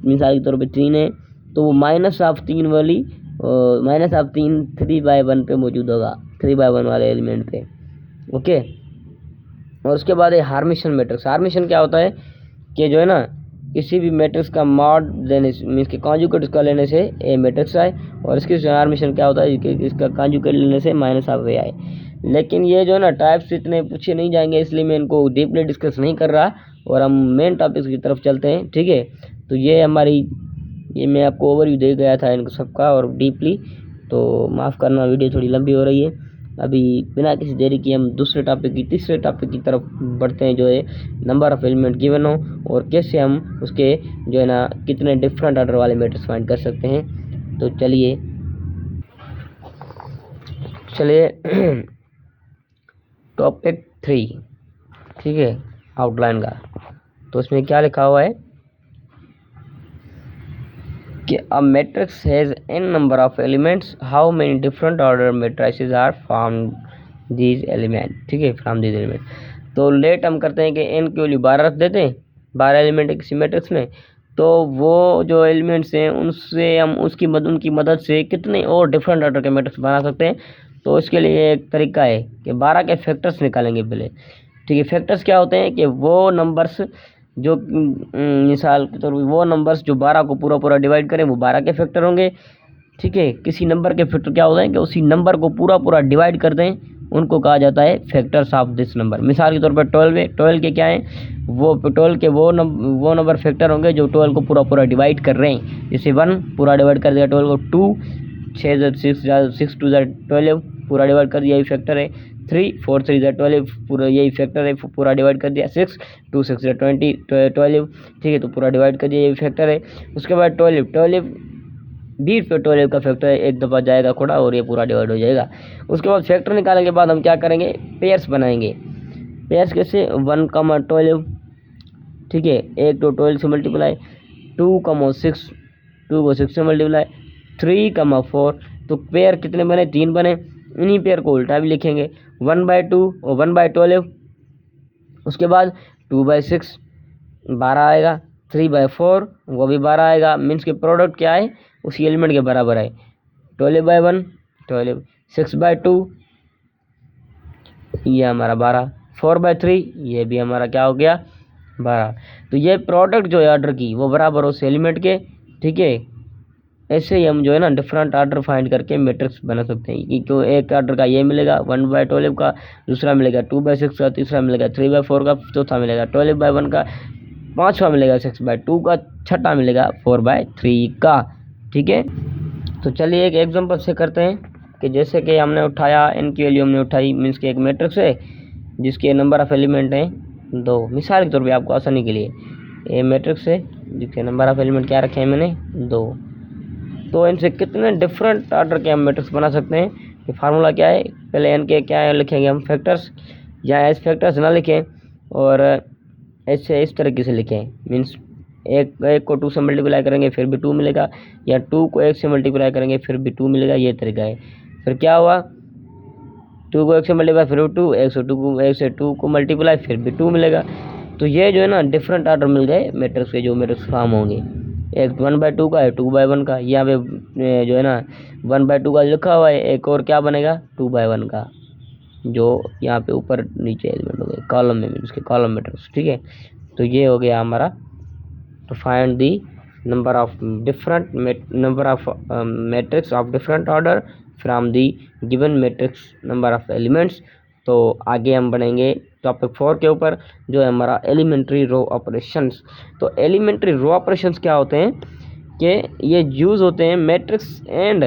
मिसाल के तौर पे 3 है, तो वो -3 वाली -3 3/1 पे मौजूद होगा, 3/1 वाले एलिमेंट पे, ओके। और उसके बाद है हार्मिशन मैट्रिक्स। हार्मिशन क्या होता है कि जो है ना किसी भी मैट्रिक्स का मॉड लेने से मीन्स के कॉन्जुगेट इसका लेने से ए मैट्रिक्स आए, और इसकी हार्मिशन क्या होता है कि इसका कॉन्जुगेट लेने से -ऑफ ए आए। लेकिन ये जो है ना टाइप्स इतने पूछे नहीं जाएंगे, इसलिए मैं इनको डीपली डिस्कस नहीं कर रहा और हम मेन टॉपिक्स की तरफ चलते हैं, ठीक है। तो ये मैं आपको ओवरव्यू दे गया था इनको सबका और डीपली, तो माफ़ करना वीडियो थोड़ी लंबी हो रही है। अभी बिना किसी देरी की हम दूसरे टॉपिक की तीसरे टॉपिक की तरफ बढ़ते हैं, जो है नंबर ऑफ एलिमेंट गिवन हो और कैसे हम उसके जो है ना कितने डिफरेंट ऑर्डर वाले मैट्रिक्स फाइंड कर सकते हैं। तो चलिए टॉपिक 3, ठीक है, आउटलाइन का। तो उसमें क्या लिखा हुआ है कि a matrix has n number of elements, how many different order matrices are from these element, ठीक है, फ्रॉम दीज एलिमेंट। तो लेट हम करते हैं कि n की वैल्यू 12 रख देते हैं, 12 एलिमेंट है किसी मैट्रिक्स में, तो वो जो एलिमेंट्स हैं उनसे हम उनकी मदद से कितने और डिफरेंट ऑर्डर के मैट्रिक्स बना सकते हैं। तो इसके लिए एक तरीका है कि 12 के फैक्टर्स निकालेंगे पहले, ठीक है। फैक्टर्स क्या होते हैं कि वो नंबर्स जो मिसाल के तौर पर वो नंबर्स जो 12 को पूरा डिवाइड करें वो 12 के फैक्टर होंगे, ठीक है। किसी नंबर के फैक्टर क्या होते हैं कि उसी नंबर को पूरा डिवाइड कर दें, उनको कहा जाता है फैक्टर्स ऑफ दिस नंबर। मिसाल के तौर पर 12 है, 12 के क्या हैं, वो 12 के वो नंबर फैक्टर होंगे जो 12 को पूरा डिवाइड कर रहे हैं। जैसे 1 पूरा डिवाइड कर दिया 12 को, 2 6 2 12 पूरा डिवाइड कर दिया, यही फैक्टर है। 3 4 3 12 पूरा यही फैक्टर है, पूरा डिवाइड कर दिया। 6 2 6 20 12, ठीक है, तो पूरा डिवाइड कर दिया, यही फैक्टर है। उसके बाद 12 भी पे 12 का फैक्टर एक दफ़ा जाएगा खोड़ा और ये पूरा डिवाइड हो जाएगा। उसके बाद फैक्टर निकालने के बाद हम क्या करेंगे, पेयर्स बनाएंगे। पेयर्स कैसे, 1, 12, ठीक है, 1 तो 12 से मल्टीप्लाई, 2, 6, 2 को 6 से मल्टीप्लाई, 3, 4, तो पेयर कितने बने, 3 बने। इन्हीं पेयर को उल्टा भी लिखेंगे, 1/2 और 1/12। उसके बाद 2/6 12 आएगा, 3/4 वो भी 12 आएगा। मीन्स के प्रोडक्ट क्या है, उसी एलिमेंट के बराबर है। 12/1 12, 6/2 ये हमारा 12, 4/3 ये भी हमारा क्या हो गया, 12। तो ये प्रोडक्ट जो है ऑर्डर की वो बराबर हो उस एलिमेंट के, ठीक है। ऐसे ही हम जो है ना डिफरेंट ऑर्डर फाइंड करके मैट्रिक्स बना सकते हैं। क्यों, एक ऑर्डर का ये मिलेगा 1/12 का, दूसरा मिलेगा 2/6 का, तीसरा मिलेगा 3/4 का, चौथा मिलेगा 12/1 का, पांचवा मिलेगा 6/2 का, छठा मिलेगा 4/3 का, ठीक है। तो चलिए एक एग्जांपल से करते हैं कि जैसे कि हमने उठाया, n की वैल्यू हमने उठाई, मीन्स के एक मैट्रिक्स है जिसके नंबर ऑफ एलिमेंट हैं 2। मिसाल के तौर पे आपको आसानी के लिए ये मैट्रिक्स है जिसके नंबर ऑफ एलिमेंट क्या रखे हैं मैंने, 2। तो इनसे कितने डिफरेंट ऑर्डर के हम मैट्रिक्स बना सकते हैं। कि फार्मूला क्या है, पहले n के क्या है लिखेंगे हम फैक्टर्स, या एज फैक्टर्स ना लिखें और ऐसे इस तरीके से लिखें। मीन्स एक को 2 से मल्टीप्लाई करेंगे फिर भी 2 मिलेगा, या 2 को 1 से मल्टीप्लाई करेंगे फिर भी 2 मिलेगा, ये तरीका है। फिर क्या हुआ, 2 को 1 से मल्टीप्लाई फिर 2, 1 से 2 को मल्टीप्लाई फिर भी 2 मिलेगा। तो ये जो है ना डिफरेंट ऑर्डर मिल गए मैट्रिक्स के, जो मैट्रिक्स फॉर्म होंगे। एक 1/2 का है, 2/1 का, यहाँ पे जो है ना 1/2 का लिखा हुआ है। एक और क्या बनेगा 2/1 का, जो यहाँ पे ऊपर नीचे एलिमेंट हो गए कॉलम में, इसके कॉलम मैट्रिक्स, ठीक है। तो ये हो गया हमारा to find the number of matrix of different order from the given matrix number of elements। तो आगे हम बढ़ेंगे टॉपिक 4 के ऊपर, जो है हमारा एलिमेंट्री रो ऑपरेशंस। तो एलिमेंट्री रो ऑपरेशंस क्या होते हैं कि ये यूज़ होते हैं matrix and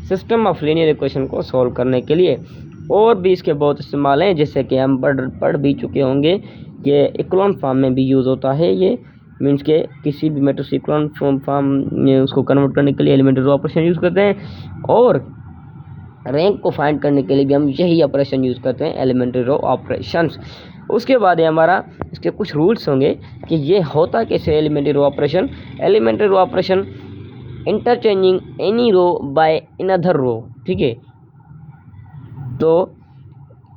system of linear equation को सॉल्व करने के लिए। और भी इसके बहुत इस्तेमाल हैं, जैसे कि हम पढ़ भी चुके होंगे कि इक्लोन फॉर्म में भी यूज़ होता है ये। मीन्स के किसी भी मैट्रिक्स इक्लोन फॉर्म में उसको कन्वर्ट करने के लिए एलिमेंट्री रो ऑपरेशन यूज़ करते हैं, और रैंक को फाइंड करने के लिए भी हम यही ऑपरेशन यूज़ करते हैं, एलिमेंट्री रो ऑपरेशंस। उसके बाद ये हमारा इसके कुछ रूल्स होंगे कि ये होता कैसे elementary row operation. Elementary row operation interchanging any row by another row, ठीक है। तो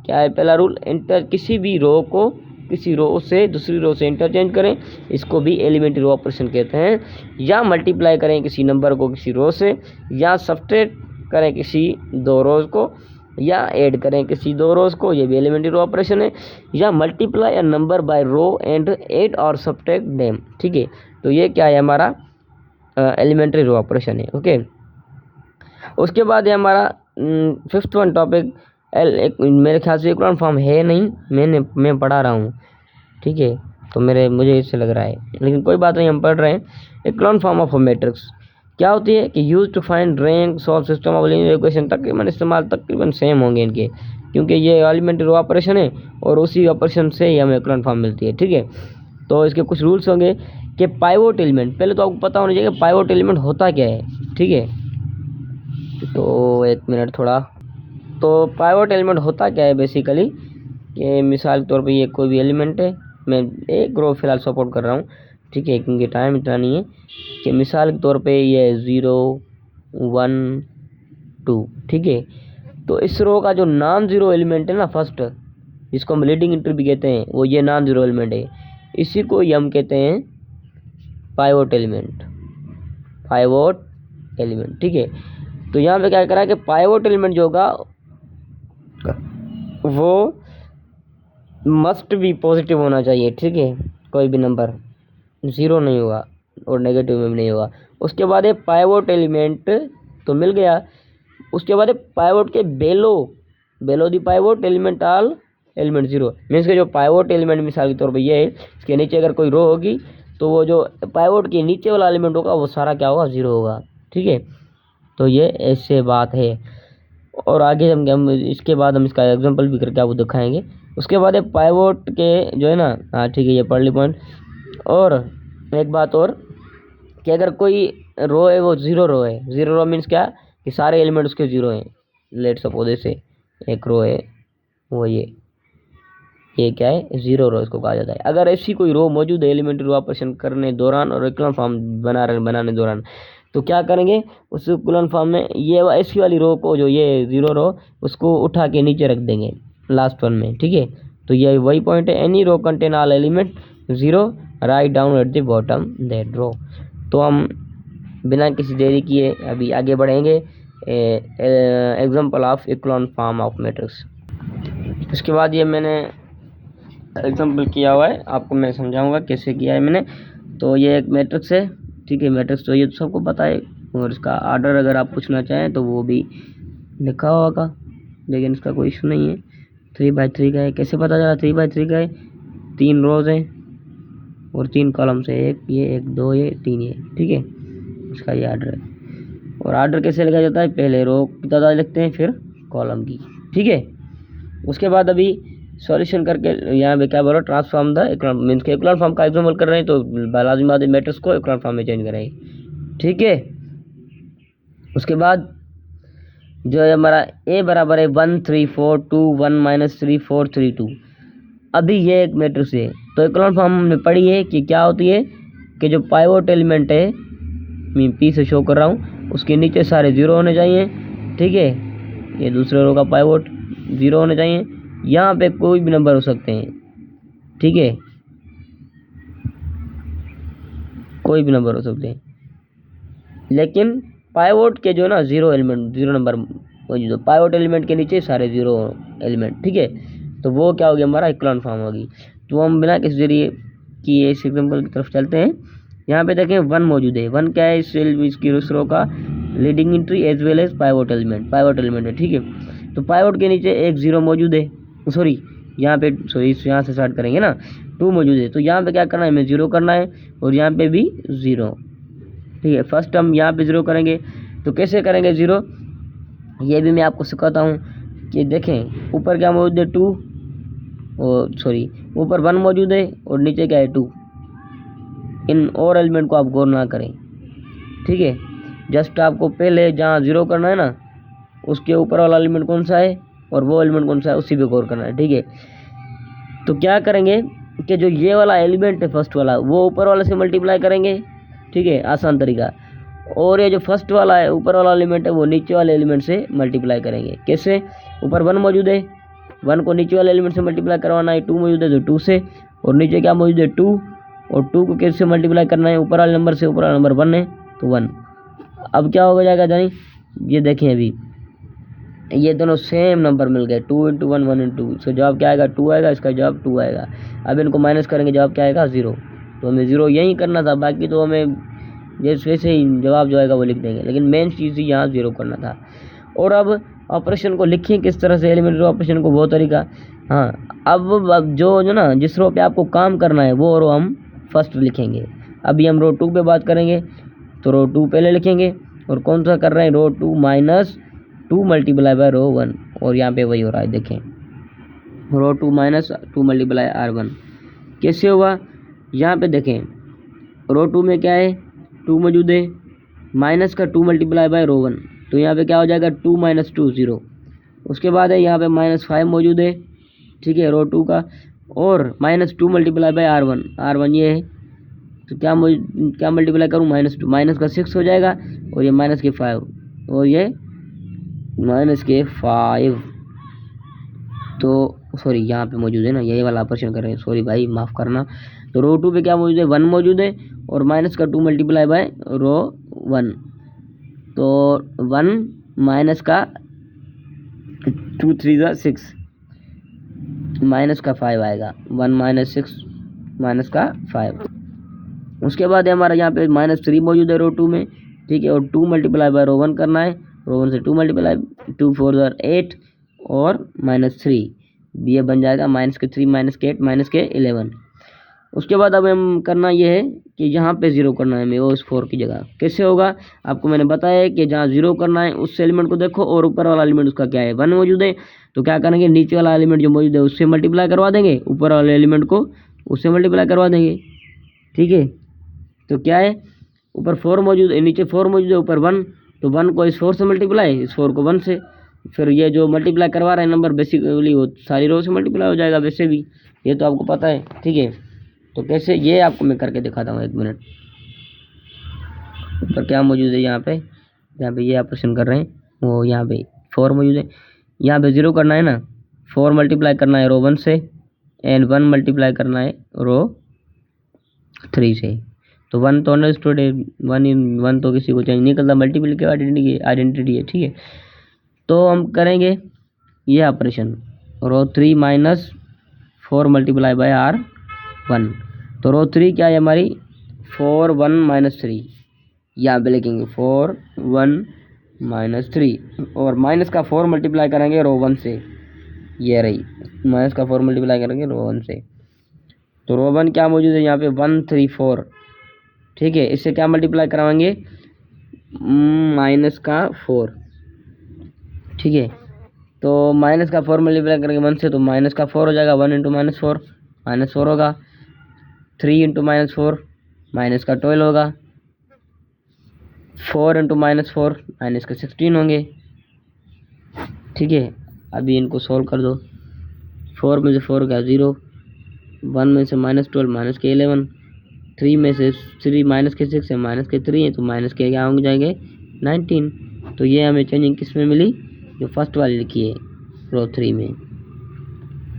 क्या है पहला रूल, किसी भी रो को किसी रो से दूसरी रो से इंटरचेंज करें, इसको भी एलिमेंट्री रो ऑपरेशन कहते हैं। या मल्टीप्लाई करें किसी नंबर को किसी रो से, या सब्ट्रैक्ट करें किसी 2 रोज को, या ऐड करें किसी 2 रोज को, ये भी एलिमेंट्री रो ऑपरेशन है। या multiply a number by row and add और सब्ट्रैक्ट देम, ठीक है। तो ये क्या है हमारा एलिमेंट्री रो ऑपरेशन है, ओके। उसके बाद ये हमारा 5th वन टॉपिक, मेरे ख्याल से इक्लोन फॉर्म है नहीं, मैं पढ़ा रहा हूँ, ठीक है। तो मुझे इससे लग रहा है, लेकिन कोई बात नहीं, हम पढ़ रहे हैं। Echelon form of a matrix क्या होती है कि use to find rank solve system of linear equation. तकरीबन इस्तेमाल तकरीबन सेम होंगे इनके, क्योंकि ये एलिमेंट्री रो ऑपरेशन है और उसी ऑपरेशन से ही हमें इक्विवेलेंट फॉर्म मिलती है। ठीक है, तो इसके कुछ रूल्स होंगे कि पाइवोट एलिमेंट, पहले तो आपको पता होना चाहिए कि पाइवोट एलिमेंट होता क्या है। ठीक है, तो एक मिनट थोड़ा, तो पाइवोट एलिमेंट होता क्या है बेसिकली कि मिसाल के तौर पे ये कोई भी एलिमेंट है, मैं एक रो फिलहाल सपोर्ट कर रहा हूँ। ठीक है, क्योंकि टाइम इतना नहीं है कि मिसाल के तौर पे ये 0 1 2। ठीक है, तो इस रो का जो नॉन जीरो एलिमेंट है ना फर्स्ट, जिसको हम लीडिंग एंट्री भी कहते हैं, वो ये नॉन जीरो एलिमेंट है, इसी को हम कहते हैं पाइवोट एलिमेंट, पाइवोट एलिमेंट। ठीक है, तो यहाँ पे क्या करा है कि पाइवोट एलिमेंट जो होगा वो मस्ट भी पॉजिटिव होना चाहिए। ठीक है, कोई भी नंबर ज़ीरो नहीं होगा और नेगेटिव में भी नहीं होगा। उसके बाद ये पाइवोट एलिमेंट तो मिल गया, उसके बाद पाइवोट के below the pivot element all element zero, means के जो पाइवोट एलिमेंट मिसाल के तौर पे ये है, इसके नीचे अगर कोई रो होगी तो वो जो पाइवोट के नीचे वाला एलिमेंट होगा वो सारा क्या होगा, जीरो होगा। ठीक है, तो ये ऐसे बात है। और आगे हम इसके बाद हम इसका एग्जांपल भी करके आपको दिखाएंगे। उसके बाद पाइवोट के जो है ना, हाँ ठीक है, ये पढ़ ली पॉइंट। और एक बात और कि अगर कोई रो है वो जीरो रो है, जीरो रो मीन्स क्या कि सारे एलिमेंट उसके जीरो हैं। लेट सपोज से एक रो है वो ये क्या है, जीरो रो इसको कहा जाता है। अगर ऐसी कोई रो मौजूद है एलिमेंट्री रो ऑपरेशन करने दौरान और इक्विवेलेंट फॉर्म बनाने दौरान, तो क्या करेंगे उस इक्विवेलेंट फॉर्म में ये ऐसी वाली रो को, जो ये जीरो रो, उसको उठा के नीचे रख देंगे लास्ट वन में। ठीक है, तो ये वही पॉइंट है, any row contain all element zero right down at the bottom that row. तो हम बिना किसी देरी किए अभी आगे बढ़ेंगे। Example of equivalent form of matrix. इसके बाद ये मैंने एग्जाम्पल किया हुआ है, आपको मैं समझाऊंगा कैसे किया है मैंने। तो ये एक मैट्रिक्स है। ठीक है, मैट्रिक्स तो ये सबको पता है, और इसका आर्डर अगर आप पूछना चाहें तो वो भी लिखा होगा, लेकिन इसका कोई इशू नहीं है। 3x3 का है, कैसे पता चला 3x3 का है, 3 रोज हैं और 3 कॉलम्स है, एक ये, एक दो ये, 3 ये। ठीक है, इसका ये आर्डर है। और आर्डर कैसे लिखा जाता है, पहले रो की तादाद लिखते हैं फिर कॉलम की। ठीक है, उसके बाद अभी सॉल्यूशन करके यहाँ पे क्या बोलो, ट्रांसफॉर्म द इक्विवेलेंट, मीन्स के इक्विवेलेंट फॉर्म का एग्जाम्पल कर रहे हैं तो लाजिम बात है मैट्रिक्स को इक्विवेलेंट फॉर्म में चेंज करेंगे। ठीक है, उसके बाद जो है हमारा ए बराबर है 1 3 4 2 1 -3 4 3 2। अभी ये एक मैट्रिक्स है, तो इक्विवेलेंट फॉर्म हमने पढ़ी है कि क्या होती है कि जो पाइवोट एलिमेंट है, मैं पी से शो कर रहा हूँ, उसके नीचे सारे जीरो होने चाहिए। ठीक है, ये दूसरे रो का पाइवोट जीरो होने चाहिए। यहाँ पे कोई भी नंबर हो सकते हैं। ठीक है, कोई भी नंबर हो सकते हैं, लेकिन पाइवोट के जो ना जीरो एलिमेंट, जीरो नंबर मौजूद हो, पाइवोट एलिमेंट के नीचे सारे जीरो एलिमेंट। ठीक है, तो वो क्या हो गया, हमारा इक्विवेलेंट फॉर्म होगी। तो हम बिना किसी जरिए कि इस एग्जाम्पल की तरफ चलते हैं। यहाँ पे देखें 1 मौजूद है, 1 क्या है, इसकी रो का leading entry as well as pivot element, pivot element है। ठीक है, तो पाइवोट के नीचे एक जीरो मौजूद है, सॉरी यहाँ पे, सॉरी यहाँ से स्टार्ट करेंगे ना, 2 मौजूद है, तो यहाँ पे क्या करना है, हमें जीरो करना है और यहाँ पे भी जीरो। ठीक है, फर्स्ट हम यहाँ पे जीरो करेंगे, तो कैसे करेंगे जीरो, ये भी मैं आपको सिखाता हूँ कि देखें ऊपर क्या मौजूद है 2, और सॉरी ऊपर 1 मौजूद है और नीचे क्या है 2। इन और एलिमेंट को आप गौर ना करें। ठीक है, जस्ट आपको पहले जहाँ जीरो करना है ना, उसके ऊपर वाला एलिमेंट कौन सा है और वो एलिमेंट कौन सा है, उसी पे गौर करना है। ठीक है, तो क्या करेंगे कि जो ये वाला एलिमेंट है फर्स्ट वाला, वो ऊपर वाले से मल्टीप्लाई करेंगे। ठीक है, आसान तरीका। और ये जो फर्स्ट वाला है ऊपर वाला एलिमेंट है, वो नीचे वाले एलिमेंट से मल्टीप्लाई करेंगे। कैसे, ऊपर 1 मौजूद है, 1 को नीचे वाले एलिमेंट से मल्टीप्लाई करवाना है, 2 मौजूद है तो 2 से, और नीचे क्या मौजूद है 2, और 2 को कैसे मल्टीप्लाई करना है, ऊपर वाले नंबर से, ऊपर वाला नंबर 1 है तो 1। अब क्या हो जाएगा जानी, ये देखें अभी ये दोनों सेम नंबर मिल गए, 2 × 1 1 × 2, सो जवाब क्या आएगा 2 आएगा, इसका जवाब 2 आएगा। अब इनको माइनस करेंगे, जवाब क्या आएगा 0। तो हमें 0 यही करना था, बाकी तो हमें जैसे ही जवाब जो आएगा वो लिख देंगे, लेकिन मेन चीज़ यहाँ 0 करना था। और अब ऑपरेशन को लिखें किस तरह से, एलिमेंट्री ऑपरेशन को बहुत तरीका। हाँ, अब जो ना जिस रो पे आपको काम करना है वो रो हम फर्स्ट लिखेंगे। अभी हम रो 2 पे बात करेंगे, तो रो 2 पहले लिखेंगे, और कौन सा कर रहे हैं, रो 2 -2 × रो 1। और यहाँ पे वही हो रहा है, देखें रो 2 माइनस 2 मल्टीप्लाई R1 कैसे होगा। यहाँ पे देखें रो 2 में क्या है 2 मौजूद है, माइनस का 2 मल्टीप्लाई बाय रो 1, तो यहाँ पे क्या हो जाएगा 2 माइनस 2 0। उसके बाद है यहाँ पे -5 मौजूद है, ठीक है रो 2 का, और -2 मल्टीप्लाई बाय R1 ये है, तो क्या मल्टीप्लाई करूँ -2, माइनस का 6 हो जाएगा और ये माइनस के 5 और ये माइनस के 5। तो सॉरी यहाँ पे मौजूद है ना, यही वाला ऑपरेशन कर रहे हैं, सॉरी भाई माफ़ करना। तो रो 2 पे क्या मौजूद है 1 मौजूद है और माइनस का 2 मल्टीप्लाई बाय रो 1, तो 1 माइनस का 2 3 6 माइनस का 5 आएगा, 1 माइनस 6 माइनस का 5। उसके बाद है हमारा यहाँ पे -3 मौजूद है रो 2 में, ठीक है, और 2 मल्टीप्लाई बाय रो 1 करना है, रो 1 से 2 मल्टीप्लाई 2 4 8 और -3 ये बन जाएगा -3 -8 -11। उसके बाद अब हम करना ये है कि यहाँ पे 0 करना है हमें उस 4 की जगह। कैसे होगा आपको मैंने बताया है कि जहाँ 0 करना है उस एलिमेंट को देखो और ऊपर वाला एलिमेंट उसका क्या है 1 मौजूद है, तो क्या करेंगे नीचे वाला एलिमेंट जो मौजूद है उससे मल्टीप्लाई करवा देंगे, ऊपर वाले एलिमेंट को उससे मल्टीप्लाई करवा देंगे, ठीक है। तो क्या है ऊपर 4 मौजूद है, नीचे 4 मौजूद है, ऊपर 1, तो 1 को इस 4 से मल्टीप्लाई, इस 4 को 1 से, फिर ये जो मल्टीप्लाई करवा रहे हैं नंबर बेसिकली वो सारी रो से मल्टीप्लाई हो जाएगा वैसे भी, ये तो आपको पता है, ठीक है। तो कैसे ये आपको मैं करके दिखाता हूँ, 1 मिनट। ऊपर क्या मौजूद है यहाँ पे ये ऑपरेशन कर रहे हैं, वो यहाँ पे 4 मौजूद है, यहाँ पे 0 करना है ना, 4 मल्टीप्लाई करना है रो 1 से एंड 1 मल्टीप्लाई करना है रो 3 से। तो 1 तो अंडरस्टूड है, 1 तो किसी को चेंज नहीं करता, मल्टीपल की आइडेंटिटी है, ठीक है। तो हम करेंगे ये operation row 3 minus 4 multiply by R1, तो रो 3 क्या है हमारी 4 1 -3, यहाँ पे लिखेंगे 4 1 -3 और माइनस का 4 मल्टीप्लाई करेंगे रो 1 से, ये रही माइनस का 4 मल्टीप्लाई करेंगे रो 1 से, तो रो 1 क्या मौजूद है यहाँ पे 1 3 4, ठीक है। इससे क्या मल्टीप्लाई कराएंगे माइनस का 4, ठीक है। तो माइनस का 4 मल्टीप्लाई करेंगे 1 से, तो माइनस का 4 हो जाएगा, 1 इंटू -4 होगा, 3 इंटू -4 माइनस का 12 होगा, 4 इंटू -4 माइनस के 16 होंगे, ठीक है। अभी इनको सोल्व कर दो, 4 में से 4 का 0, 1 में से -12 माइनस के 11, 3 में से 3 माइनस के 6 है, माइनस के 3 है, तो माइनस के क्या होंगे जाएंगे 19। तो ये हमें चेंजिंग किस में मिली, जो फर्स्ट वाली लिखी है रो 3 में,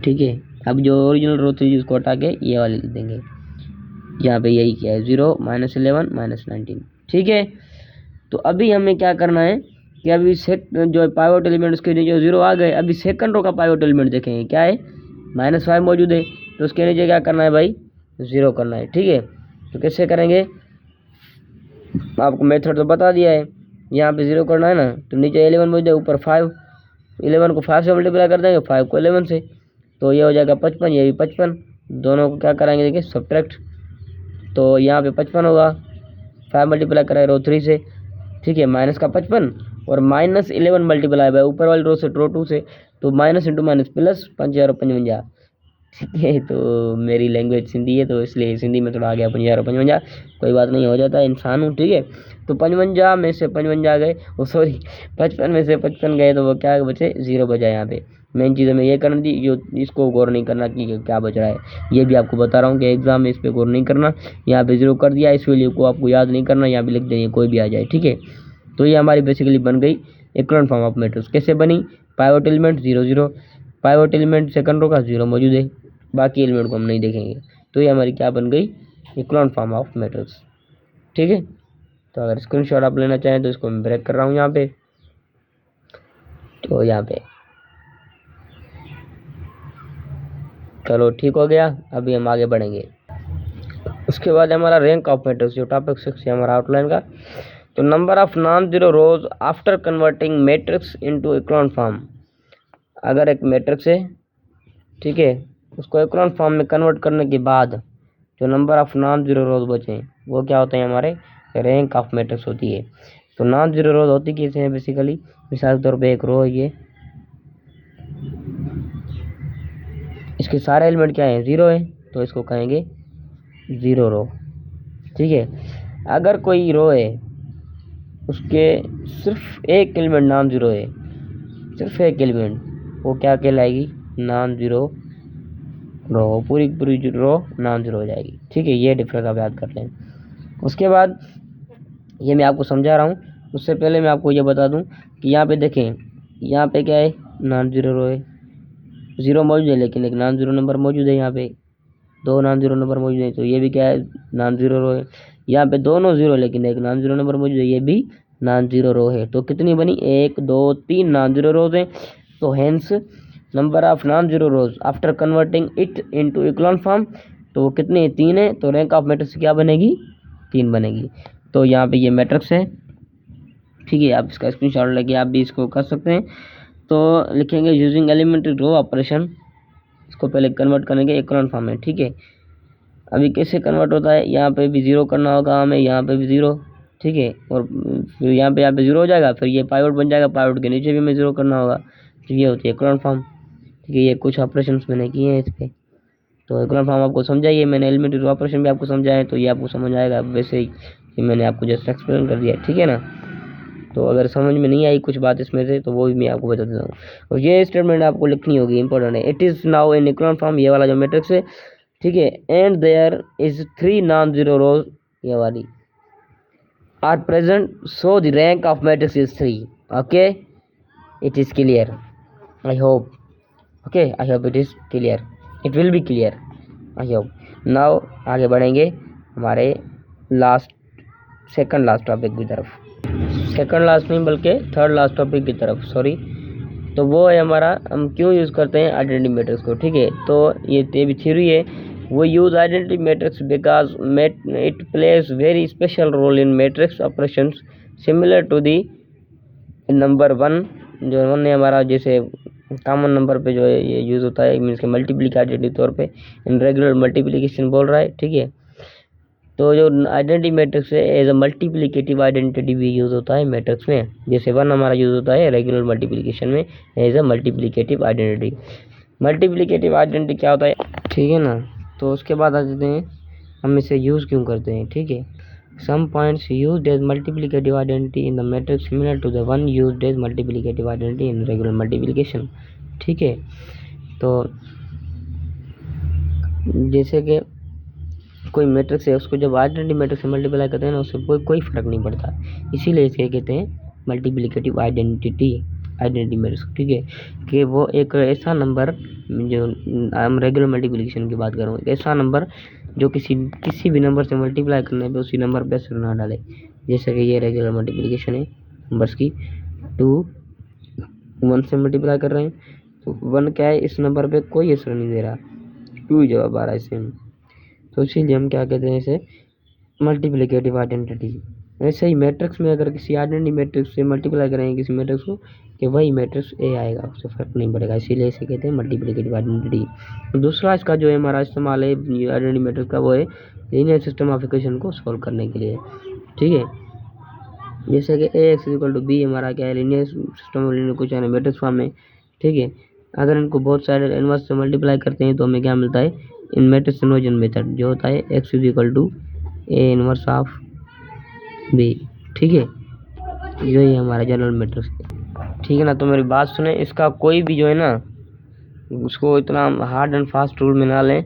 ठीक है। अब जो ओरिजिनल रो 3 उसको हटा के ये वाली लिख देंगे, यहाँ पे यही क्या है 0 -11 -19, ठीक है। तो अभी हमें क्या करना है कि अभी जो पाइवट एलिमेंट उसके नीचे 0 आ गए, अभी सेकंड रो का पाइवट एलिमेंट देखेंगे क्या है -5 मौजूद है, तो उसके नीचे क्या करना है भाई 0 करना है, ठीक है। तो कैसे करेंगे आपको मेथड तो बता दिया है, यहाँ पे 0 करना है ना, तो नीचे 11 मौजूद है, ऊपर 5, 11 को 5 से मल्टीप्लाई कर देंगे, 5 को 11 से, तो ये हो जाएगा 55, ये भी 55, दोनों को क्या कराएंगे देखिए सब्ट्रैक्ट, तो यहाँ पे 55 होगा, 5 मल्टीप्लाई कराए रो 3 से, ठीक है, माइनस का 55 और -11 मल्टीप्लाई बाय ऊपर वाली रो से रो 2 से, तो माइनस इंटू माइनस प्लस 55, ठीक है। तो मेरी लैंग्वेज सिंधी है तो इसलिए सिंधी में थोड़ा आ गया 55, कोई बात नहीं, हो जाता है, इंसान हूँ, ठीक है। तो 55 में से 55 गए, वो सॉरी 55 में से 55 गए, तो वो क्या बचे 0 बचा। यहाँ पे मेन चीज़ हमें ये करनी थी, जो इसको गौर नहीं करना कि क्या बच रहा है, ये भी आपको बता रहा हूँ कि एग्जाम में इस पर गौर नहीं करना। यहाँ पे 0 कर दिया, इस वैल्यू को आपको याद नहीं करना, यहाँ पे लिख देंगे कोई भी आ जाए, ठीक है। तो ये हमारी बेसिकली बन गई इक्विवेलेंट फॉर्म ऑफ मैट्रिक्स। कैसे बनी, pivot element 0 0, pivot element second row का 0 मौजूद है, बाकी एलिमेंट को हम नहीं देखेंगे, तो ये हमारी क्या बन गई इक्विवेलेंट फॉर्म ऑफ मैट्रिक्स, ठीक है। तो अगर स्क्रीनशॉट आप लेना चाहें तो इसको मैं ब्रेक कर रहा हूँ यहाँ पे, तो यहाँ पे चलो ठीक हो गया। अभी हम आगे बढ़ेंगे, उसके बाद हमारा रैंक ऑफ मैट्रिक्स, जो टॉपिक 6 है हमारा आउटलाइन का। तो number of non zero rose after converting matrix into equivalent form. अगर एक मैट्रिक्स है, ठीक है, उसको इक्विवेलेंट फॉर्म में कन्वर्ट करने के बाद जो नंबर ऑफ नॉन जीरो रोज बचे वो क्या होते हैं हमारे रैंक ऑफ मैट्रिक्स होती है। तो नॉन जीरो रोज होती कैसे हैं बेसिकली, मिसाल के तौर पे एक रो है ये, इसके सारे एलिमेंट क्या है, 0 है, तो इसको कहेंगे 0 रो। ठीक है, अगर कोई रो है उसके सिर्फ एक एलिमेंट नॉन ज़ीरो है, सिर्फ एक एलिमेंट, वो क्या कहलाएगी, नॉन ज़ीरो रो। पूरी पूरी रो नॉन ज़ीरो हो जाएगी। ठीक है, ये डिफरेंस आप याद कर लें। उसके बाद ये मैं आपको समझा रहा हूँ, उससे पहले मैं आपको ये बता दूँ कि यहाँ पे देखें, यहाँ पे क्या है, नॉन ज़ीरो रो है, 0 मौजूद है लेकिन एक नॉन ज़ीरो नंबर मौजूद है, यहाँ पे 2 नॉन ज़ीरो नंबर मौजूद है, तो ये भी क्या है, नॉन ज़ीरो रो है। यहाँ पे दोनों 0 लेकिन एक नॉन ज़ीरो नंबर मौजूद है, ये भी नॉन ज़ीरो रो है। तो कितनी बनी, 1 2 3 नॉन ज़ीरो रोज है। तो hence number of non zero rows after converting it into echelon form, तो वो कितनी है, 3 है। तो रैंक ऑफ मैट्रिक्स क्या बनेगी, 3 बनेगी। तो यहाँ पे ये मैट्रिक्स है। ठीक है, आप इसका स्क्रीनशॉट लेके आप भी इसको कर सकते हैं। तो लिखेंगे यूजिंग एलिमेंट्री रो ऑपरेशन, इसको पहले कन्वर्ट करेंगे इक्लोन फॉर्म में। ठीक है, अभी कैसे कन्वर्ट होता है, यहाँ पे भी 0 करना होगा हमें, यहाँ पे भी 0। ठीक है, और फिर यहाँ पे 0 हो जाएगा, फिर ये पाइवट बन जाएगा, पाइवट के नीचे भी हमें 0 करना होगा। तो ये होती है इक्लोन फॉर्म। ठीक है, ये कुछ ऑपरेशंस मैंने किए हैं इस पर। तो इक्लोन फॉर्म आपको समझाइए, मैंने एलिमेंट्री रो ऑपरेशन भी आपको समझाया, तो ये आपको समझ आएगा वैसे ही मैंने आपको जस्ट एक्सप्लेन कर दिया। ठीक है ना, तो अगर समझ में नहीं आई कुछ बात इसमें से तो वो भी मैं आपको बता देता हूँ। और ये स्टेटमेंट आपको लिखनी होगी, इंपॉर्टेंट है। It is now in echelon form, ये वाला जो मैट्रिक्स है। ठीक है, and there is 3 non zero rows, ये वाली are present, so the rank of matrix is 3। Okay, it is clear, I hope. Okay, I hope it is clear, it will be clear, I hope. Now आगे बढ़ेंगे हमारे second last topic की तरफ, second last नहीं बल्कि third last topic की तरफ, sorry. तो वो है हमारा, हम क्यों यूज़ करते हैं आइडेंटिटी मैट्रिक्स को। ठीक है, तो ये भी थ्योरी है। वो use identity matrix because it plays very special role in matrix operations similar to the number 1, जो 1 है हमारा, जैसे कॉमन नंबर पे जो है ये यूज़ होता है, मीन्स के मल्टीप्लिकेटिव आइडेंटिटी तौर पे, इन रेगुलर मल्टीप्लिकेशन बोल रहा है। ठीक है, तो जो आइडेंटिटी मैट्रिक्स है एज अ मल्टीप्लिकेटिव आइडेंटिटी भी यूज़ होता है मैट्रिक्स में, जैसे 1 हमारा यूज़ होता है रेगुलर मल्टीप्लिकेशन में as a multiplicative identity. Multiplicative identity क्या होता है, ठीक है ना। तो उसके बाद आ जाते हैं हम इसे यूज़ क्यों करते हैं। ठीक है, some points used as multiplicative identity in the matrix similar to the one used as multiplicative identity in regular multiplication. ठीक है, तो जैसे कि कोई मैट्रिक्स है, उसको जब आइडेंटिटी मैट्रिक्स से मल्टीप्लाई करते हैं ना, उससे कोई फ़र्क नहीं पड़ता, इसीलिए इसके कहते हैं मल्टीप्लिकेटिव आइडेंटिटी मैट्रिक्स। ठीक है, कि वो एक ऐसा नंबर, जो हम रेगुलर मल्टीप्लिकेशन की बात कर रहे हैं, एक ऐसा नंबर जो किसी भी नंबर से मल्टीप्लाई करने पे उसी नंबर पे असर ना डाले। जैसे कि ये रेगुलर मल्टीप्लिकेशन है, नंबर्स की 2 1 से मल्टीप्लाई कर रहे हैं, तो 1 क्या है, इस नंबर पे कोई असर नहीं दे रहा, 2 ही जवाब आ रहा है इसमें, तो इसीलिए हम क्या कहते हैं इसे मल्टीप्लिकेटिव आइडेंटिटी। वैसे ही मैट्रिक्स में अगर किसी आइडेंटिटी मैट्रिक्स से मल्टीप्लाई करेंगे किसी मैट्रिक्स को, कि वही मैट्रिक्स ए आएगा, उससे फ़र्क नहीं पड़ेगा, इसीलिए इसे कहते हैं मल्टीप्लिकेटिव आइडेंटिटी। दूसरा इसका जो है हमारा इस्तेमाल है आइडेंटिटी मैट्रिक्स का, वो है लीनियर सिस्टम ऑफ इक्वेशन को सॉल्व करने के लिए। ठीक है, जैसे कि ए एक्स इक्वल टू बी हमारा क्या है, linear system of linear equation है मैट्रिक्स फॉर्म में। ठीक है, अगर इनको बोथ साइड इनवर्स से मल्टीप्लाई करते हैं तो हमें क्या मिलता है, इन मैट्रिक्स इन्वर्जन मेथड, जो होता है x is equal to A inverse of B. ठीक है, यही हमारा जनरल मैट्रिक्स। ठीक है ना, तो मेरी बात सुने, इसका कोई भी जो है ना, उसको इतना हार्ड एंड फास्ट रूल में ना लें।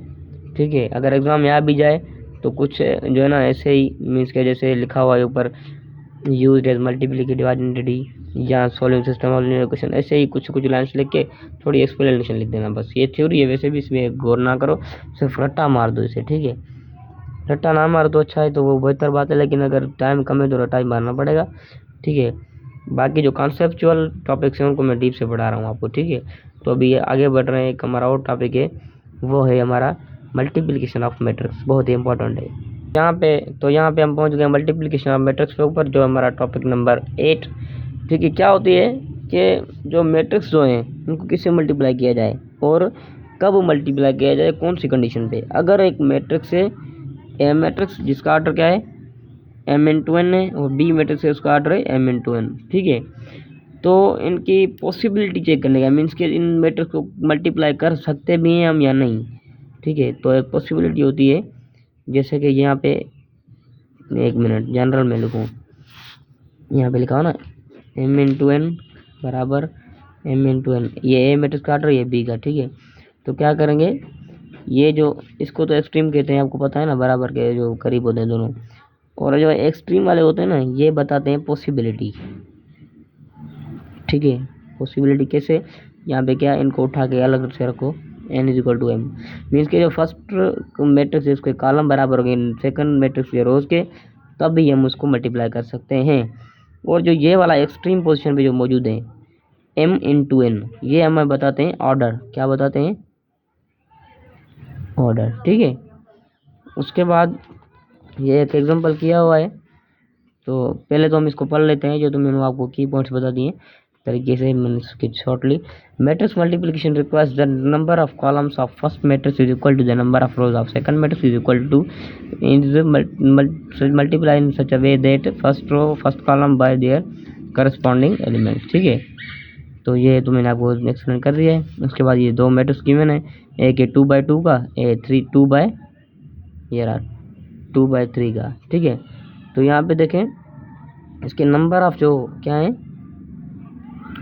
ठीक है, अगर एग्ज़ाम में आ भी जाए तो कुछ जो है ना ऐसे ही, मीन्स के जैसे लिखा हुआ है ऊपर यूज्ड एज मल्टीप्लिकेटिव आइडेंटिटी या solving system of linear equation, ऐसे ही कुछ लाइन्स लिख के थोड़ी एक्सप्लेनेशन लिख देना बस। ये थ्योरी है, वैसे भी इसमें गौर ना करो, सिर्फ रट्टा मार दो इसे। ठीक है, रट्टा ना मार तो अच्छा है, तो वो बेहतर बात है, लेकिन अगर टाइम कम है तो रट्टा ही मारना पड़ेगा। ठीक है, बाकी जो कॉन्सेप्चुअल टॉपिक्स हैं उनको मैं डीप से पढ़ा रहा हूँ आपको। ठीक है, तो अभी आगे बढ़ रहे हैं, एक हमारा और टॉपिक है, वो है हमारा मल्टीप्लिकेशन ऑफ मैट्रिक्स, बहुत ही इंपॉर्टेंट है। यहाँ पे हम पहुँच गए मल्टीप्लिकेशन ऑफ मैट्रिक्स के ऊपर, जो हमारा टॉपिक नंबर 8। ठीक है, क्या होती है कि जो मैट्रिक्स जो हैं उनको किससे मल्टीप्लाई किया जाए और कब मल्टीप्लाई किया जाए, कौन सी कंडीशन पे। अगर एक मैट्रिक्स है ए मैट्रिक्स जिसका ऑर्डर क्या है m × n है, और बी मैट्रिक्स है उसका ऑर्डर है m × n। ठीक है, तो इनकी पॉसिबिलिटी चेक करने का मीन्स कि इन मैट्रिक्स को मल्टीप्लाई कर सकते भी हैं हम या नहीं। ठीक है, तो एक पॉसिबिलिटी होती है, जैसे कि यहाँ पे 1 मिनट जनरल में लिखूँ, यहाँ पे लिखा हो ना m इंटू एन बराबर m इंटू एन, ये ए मैट्रिक्स का ऑर्डर, ये बी का। ठीक है, तो क्या करेंगे, ये जो इसको तो एक्सट्रीम कहते हैं, आपको पता है ना, बराबर के जो करीब होते हैं दोनों, और जो एक्सट्रीम वाले होते हैं ना, ये बताते हैं पॉसिबिलिटी। ठीक है, पॉसिबिलिटी कैसे, यहाँ पे क्या, इनको उठा के अलग से रखो, n is equal to m, means के जो फर्स्ट मैट्रिक्स है उसके कॉलम बराबर हो गए सेकंड मैट्रिक्स के रोज के, तब भी हम उसको मल्टीप्लाई कर सकते हैं। और जो ये वाला एक्सट्रीम पोजीशन पे जो मौजूद है m इंटू एन, ये हमें बताते हैं ऑर्डर, क्या बताते हैं, ऑर्डर। ठीक है, उसके बाद ये एक एग्जांपल किया हुआ है, तो पहले तो हम इसको पढ़ लेते हैं, जो तो मैंने आपको की पॉइंट्स बता दिए तरीके से, मैंने shortly. Matrix multiplication requires the number of columns of first matrix is equal to the number of rows of second matrix is equal to multiply in such a way that first row first column by their corresponding elements. ठीक है, तो ये तो मैंने आपको explain कर दिया है। उसके बाद ये दो मैट्रिक्स गिवन है, एक है 2/2 का, एक 2/3 का। ठीक है, तो यहाँ पे देखें इसके नंबर ऑफ जो क्या है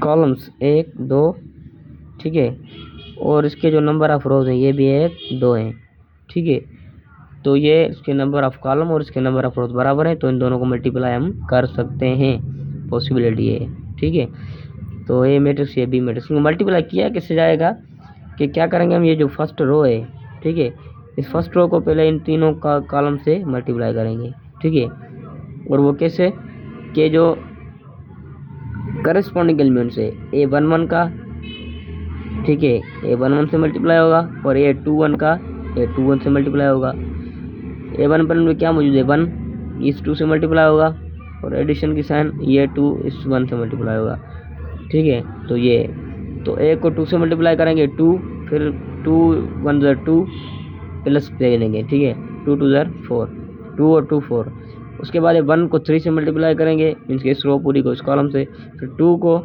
कॉलम्स 1 2, ठीक है, और इसके जो नंबर ऑफ रोज हैं ये भी 1 2 हैं। ठीक है, तो ये इसके नंबर ऑफ कॉलम और इसके नंबर ऑफ रोज बराबर है, तो इन दोनों को मल्टीप्लाई हम कर सकते हैं, पॉसिबिलिटी है। ठीक है, तो ए मैट्रिक्स ये बी मैट्रिक्स मल्टीप्लाई किया किससे जाएगा, कि क्या करेंगे हम, ये जो फर्स्ट रो है, ठीक है, इस फर्स्ट रो को पहले इन तीनों का कॉलम से मल्टीप्लाई करेंगे। ठीक है, और वो कैसे, कि जो करस्पॉन्डिंग एलिमेंट्स है A11 का, ठीक है, A11 से मल्टीप्लाई होगा, और A21 का A21 से मल्टीप्लाई होगा। A1 पर में क्या मौजूद है 1, इस 2 से मल्टीप्लाई होगा, और एडिशन की साइन ये 2 इस 1 से मल्टीप्लाई होगा। ठीक है, तो ये तो A को 2 से मल्टीप्लाई करेंगे 2, फिर 2 1 2 प्लस दे लेंगे। ठीक है, 2 2 4, 2 और 2 4। उसके बाद 1 को 3 से मल्टीप्लाई करेंगे, मीन्स के इस रो पूरी को इस कॉलम से, फिर 2 को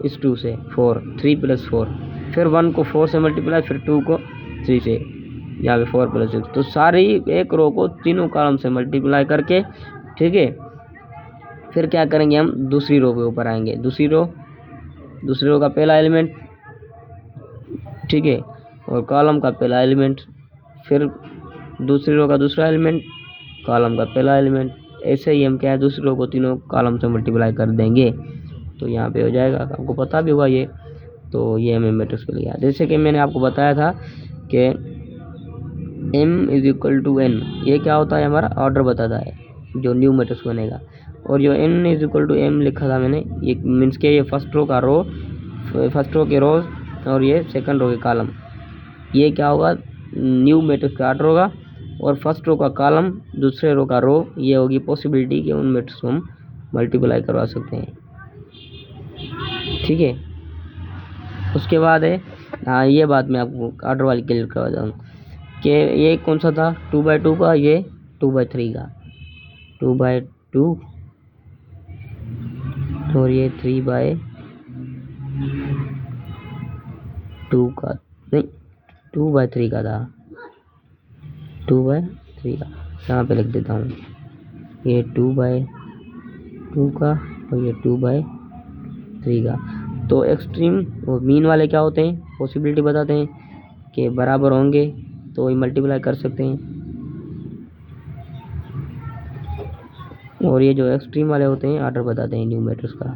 इस 2 से, 4 3 + 4, फिर 1 को 4 से मल्टीप्लाई, फिर 2 को 3 से, यहाँ पे 4 + 6। तो सारी एक रो को तीनों कॉलम से मल्टीप्लाई करके, ठीक है, फिर क्या करेंगे हम, दूसरी रो के ऊपर आएंगे, दूसरी रो का पहला एलिमेंट, ठीक है, और कॉलम का पहला एलिमेंट, फिर दूसरी रो का दूसरा एलिमेंट, कॉलम का पहला एलिमेंट, ऐसे ही हम क्या है दूसरी रो को तीनों कॉलम से मल्टीप्लाई कर देंगे, तो यहाँ पे हो जाएगा। आपको पता भी होगा ये, तो ये हमें मैट्रिक्स के लिए, जैसे कि मैंने आपको बताया था कि m = n, ये क्या होता है, हमारा ऑर्डर बताता है जो न्यू मैट्रिक्स बनेगा। और जो n = m लिखा था मैंने, ये मीन्स के ये फर्स्ट रो के रोज और ये सेकंड रो के कॉलम, ये क्या होगा, न्यू मैट्रिक्स का ऑर्डर होगा, और फर्स्ट रो का कॉलम दूसरे रो का रो, ये होगी पॉसिबिलिटी कि उन मैट्रिक्स को हम मल्टीप्लाई करवा सकते हैं। ठीक है, उसके बाद है, हाँ ये बात मैं आपको ऑर्डर वाली क्लियर करवा दूँ कि ये कौन सा था 2/2 का, ये 2/3 का, 2/2 और ये 3/2 का, नहीं 2/3 का था, 2/3 का, यहाँ पे लिख देता हूँ, ये 2/2 का और ये 2/3 का। तो एक्सट्रीम और मीन वाले क्या होते हैं, पॉसिबिलिटी बताते हैं कि बराबर होंगे तो ये मल्टीप्लाई कर सकते हैं, और ये जो एक्सट्रीम वाले होते हैं ऑर्डर बताते हैं न्यू मैट्रिक्स का।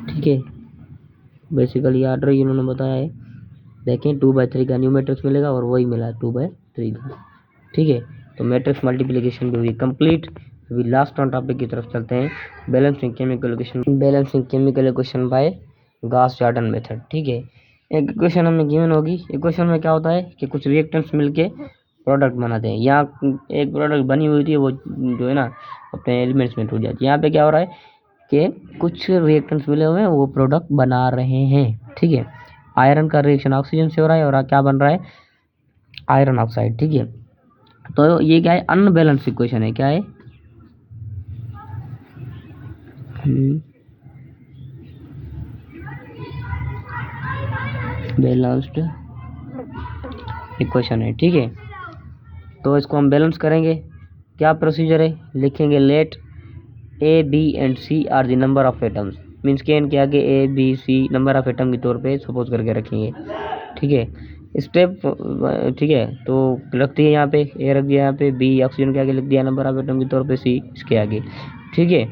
ठीक है, बेसिकली ऑर्डर इन्होंने बताया है, देखें 2/3 का न्यू मैट्रिक्स मिलेगा, और वही मिला 2/3 का। ठीक है, तो मैट्रिक्स मल्टीप्लिकेशन भी हुई कंप्लीट। अभी लास्ट ऑन टॉपिक की तरफ चलते हैं, balancing chemical equation by Gauss Jordan method. ठीक है, एक इक्वेशन हमें गिवन होगी, इक्वेशन में क्या होता है कि कुछ रिएक्टेंट्स मिलके प्रोडक्ट बनाते हैं, यहाँ एक प्रोडक्ट बनी हुई थी, वो जो है ना अपने एलिमेंट्स में टूट जाती है। यहाँ पे क्या हो रहा है कि कुछ रिएक्टेंट्स मिले हुए हैं, वो प्रोडक्ट बना रहे हैं। ठीक है, आयरन का रिएक्शन ऑक्सीजन से हो रहा है, और क्या बन रहा है, आयरन ऑक्साइड। ठीक है, तो ये क्या है, अनबैलेंस इक्वेशन है, क्या है, बैलेंस्ड इक्वेशन है, ठीक है। तो इसको हम बैलेंस करेंगे, क्या प्रोसीजर है, लिखेंगे let a b and c are the number of atoms, means के इनके आगे a b c number of atom के तौर पे सपोज करके रखेंगे, ठीक है। स्टेप, ठीक है, तो रख दिए यहाँ पे, ए रख दिया यहाँ पे, बी ऑक्सीजन के आगे लिख दिया नंबर ऑफ एटम के तौर पे, सी इसके आगे, ठीक है।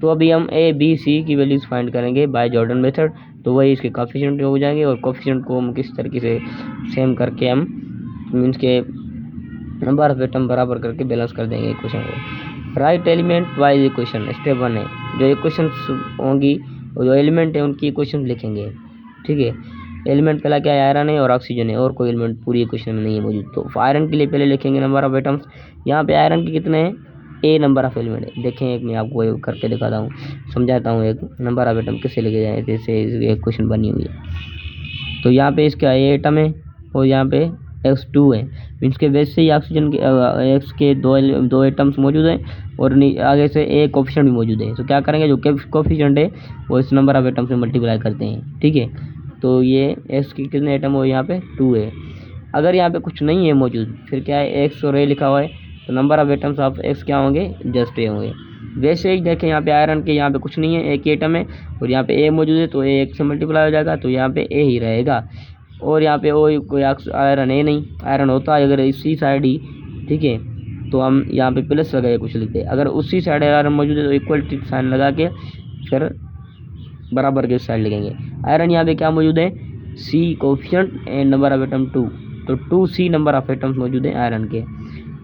तो अभी हम ए बी सी की वैल्यूज फाइंड करेंगे बाय जॉर्डन मेथड, तो वही इसके कोफिशिएंट हो जाएंगे, और कोफिशिएंट को हम किस तरीके से सेम करके हम मीन्स के नंबर ऑफ एटम बराबर करके बैलेंस कर देंगे इक्वेशन को। Right element wise equation step 1 है, जो इक्वेशन होंगी और जो एलिमेंट है उनकी इक्वेशन लिखेंगे, ठीक है। एलिमेंट पहला क्या है, आयरन है और ऑक्सीजन है, और कोई एलिमेंट पूरी इक्वेशन में नहीं है मौजूद। तो आयरन के लिए पहले लिखेंगे नंबर ऑफ एटम्स, यहाँ पे आयरन के कितने हैं, ए नंबर ऑफ एलिमेंट है। देखें एक मैं आपको एक करके दिखाता हूँ, समझाता हूँ एक नंबर ऑफ एटम कैसे लिखे जाए, जैसे एक क्वेश्चन बनी हुई है। तो यहाँ पे इसका ए एटम है और यहाँ पे X2 है, मीन्स के बेस से ही ऑक्सीजन के X के दो एटम्स मौजूद हैं, और आगे से ए कोफिशिएंट भी मौजूद है। तो क्या करेंगे, जो कोफिशिएंट है वो इस नंबर ऑफ एटम से मल्टीप्लाई करते हैं, ठीक है। तो ये X के कितने एटम हो, यहाँ पे 2 है। अगर यहाँ पे कुछ नहीं है मौजूद, फिर क्या है, X और A लिखा हुआ है, तो number of atoms of X क्या होंगे, जस्ट ए होंगे। वैसे ही देखें यहाँ पे आयरन के यहाँ पे कुछ नहीं है, एक ही एटम है, और यहाँ पे ए मौजूद है, तो ए एक से मल्टीप्लाई हो जाएगा, तो यहाँ पे ए ही रहेगा। और यहाँ पे कोई आयरन है नहीं, आयरन होता है अगर इसी साइड ही, ठीक है, तो हम यहाँ पे प्लस लगाए कुछ लिखते हैं। अगर उसी साइड आयरन मौजूद है तो इक्वलिटी साइन लगा के फिर बराबर के साइड लिखेंगे। आयरन यहाँ पे क्या मौजूद है, C coefficient and number of atom 2, तो 2C नंबर ऑफ एटम्स मौजूद है आयरन के।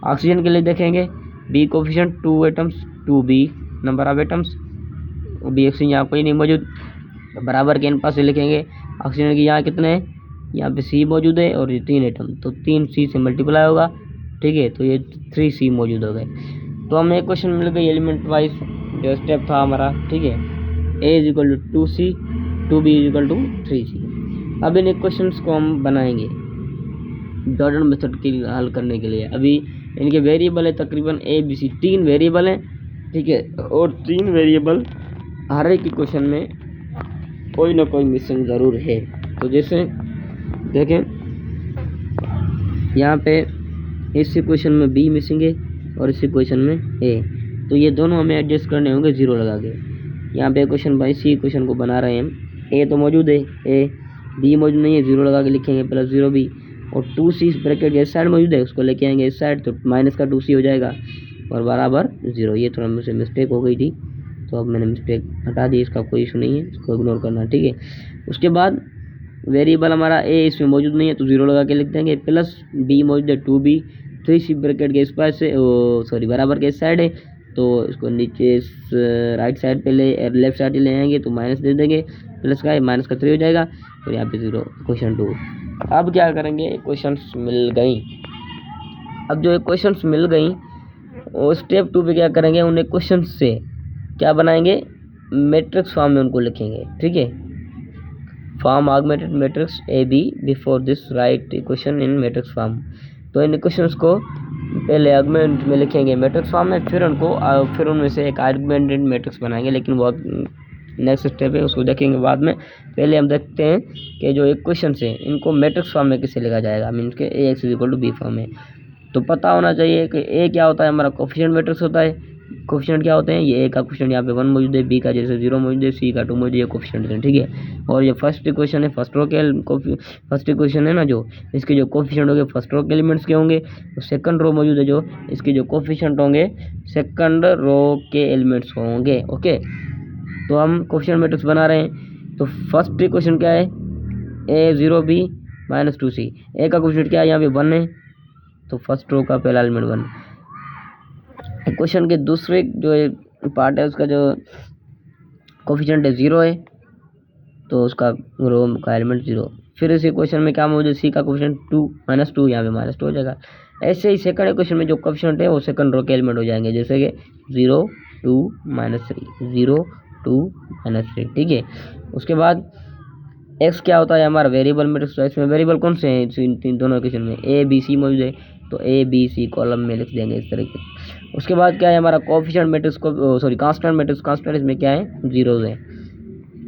ऑक्सीजन के लिए देखेंगे b coefficient 2 atoms, 2B number of atoms, b oxygen यहाँ कोई नहीं मौजूद, बराबर के इन पास से लिखेंगे। ऑक्सीजन के यहाँ कितने हैं, यहाँ पे C मौजूद है और ये 3 एटम, तो 3C से मल्टीप्लाई होगा, ठीक है, तो ये 3C मौजूद हो गए। तो हमें एक क्वेश्चन मिल गई एलिमेंट वाइज, जो स्टेप था हमारा, ठीक है। A is equal to 2C, 2B is equal to 3C। अब इन इक्वेशंस को हम बनाएंगे जॉर्डन मेथड के हल करने के लिए। अभी इनके वेरिएबल है तकरीबन A B C, 3 वेरिएबल हैं, ठीक है, और 3 वेरिएबल हर एक क्वेश्चन में कोई ना कोई मिसिंग ज़रूर है। तो जैसे देखें यहाँ पे इस इक्वेशन में B मिसिंग है और इस इक्वेशन में A, तो ये दोनों हमें एडजस्ट करने होंगे 0 लगा के। यहाँ पे इक्वेशन बाई C इक्वेशन को बना रहे हैं हम, A तो मौजूद है, A, B मौजूद नहीं है, 0 लगा के लिखेंगे प्लस 0B, और 2C ब्रैकेट इस साइड मौजूद है, उसको लेके आएंगे इस साइड, तो माइनस का 2C हो जाएगा और बराबर 0। ये थोड़ा मुझसे मिस्टेक हो गई थी, तो अब मैंने मिस्टेक हटा दी, इसका कोई इशू नहीं है, इसको इग्नोर करना, ठीक है। उसके बाद वेरिएबल हमारा A इसमें मौजूद नहीं है, तो 0 लगा के लिख देंगे, प्लस B मौजूद है 2B, 3C ब्रैकेट के इस पास से सॉरी बराबर के इस साइड है, तो इसको नीचे राइट साइड पे लेफ्ट साइड ले आएंगे, तो माइनस दे देंगे, प्लस का है माइनस का 3 हो जाएगा, और यहाँ पे 0, क्वेश्चन 2। अब क्या करेंगे, क्वेश्चंस मिल गई। अब जो क्वेश्चंस मिल गई और स्टेप 2 पे क्या करेंगे, उन क्वेश्चंस से क्या बनाएंगे, मैट्रिक्स फॉर्म में उनको लिखेंगे, ठीक है। Form augmented matrix A B before this write equation in matrix form. तो इन इक्वेशंस को पहले ऑगमेंट में लिखेंगे मैट्रिक्स फॉर्म में, फिर उनमें से एक ऑगमेंटेड मैट्रिक्स बनाएंगे, लेकिन वो नेक्स्ट स्टेप है, उसको देखेंगे बाद में। पहले हम देखते हैं कि जो इक्वेशन है इनको मैट्रिक्स फॉर्म में कैसे लिखा जाएगा, मीन्स के Ax is equal to B form में। तो पता होना चाहिए कि A क्या होता है, हमारा कोफिशिएंट मैट्रिक्स होता है। कोफिशिएंट क्या होते हैं, ये A का कोफिशिएंट यहाँ पे 1 मौजूद है, B का जैसे 0 मौजूद है, C का 2 मौजूद है, ये कोफिशिएंट है, ठीक है। और ये फर्स्ट इक्वेशन है, फर्स्ट इक्वेशन है ना, जो इसके जो कोफिशिएंट होंगे फर्स्ट रो के एलिमेंट्स के होंगे, तो सेकंड रो मौजूद है, जो इसके जो कोफिशिएंट होंगे सेकंड रो के एलिमेंट्स होंगे, ओके। तो हम कोफिशिएंट मैट्रिक्स बना रहे हैं। तो फर्स्ट इक्वेशन क्या है, A 0B minus 2C। A का कोफिशिएंट क्या है, यहाँ पे 1 है, तो फर्स्ट रो का पहला एलिमेंट 1। इक्वेशन के दूसरे जो पार्ट है उसका जो कोफिशिएंट है 0 है, तो उसका रो का एलिमेंट 0। फिर इस इक्वेशन में क्या मौजूद है, C का कोफिशिएंट 2 माइनस 2, यहाँ पे माइनस 2 हो जाएगा। ऐसे ही सेकंड इक्वेशन में जो कोफिशिएंट है वो सेकंड रो के एलिमेंट हो जाएंगे, जैसे कि 0 2 माइनस 3, 0 2 माइनस 3, ठीक है। उसके बाद x क्या होता है, हमारा वेरिएबल मैट्रिक्स। तो इसमें वेरिएबल कौन से हैं, इन दोनों इक्वेशन में A B C मौजूद है, तो A B C कॉलम में लिख देंगे इस तरीके। उसके बाद क्या है, हमारा कोफिशिएंट मैट्रिक्स को सॉरी कांस्टेंट मैट्रिक्स, कांस्टेंट इसमें क्या है, 0 है,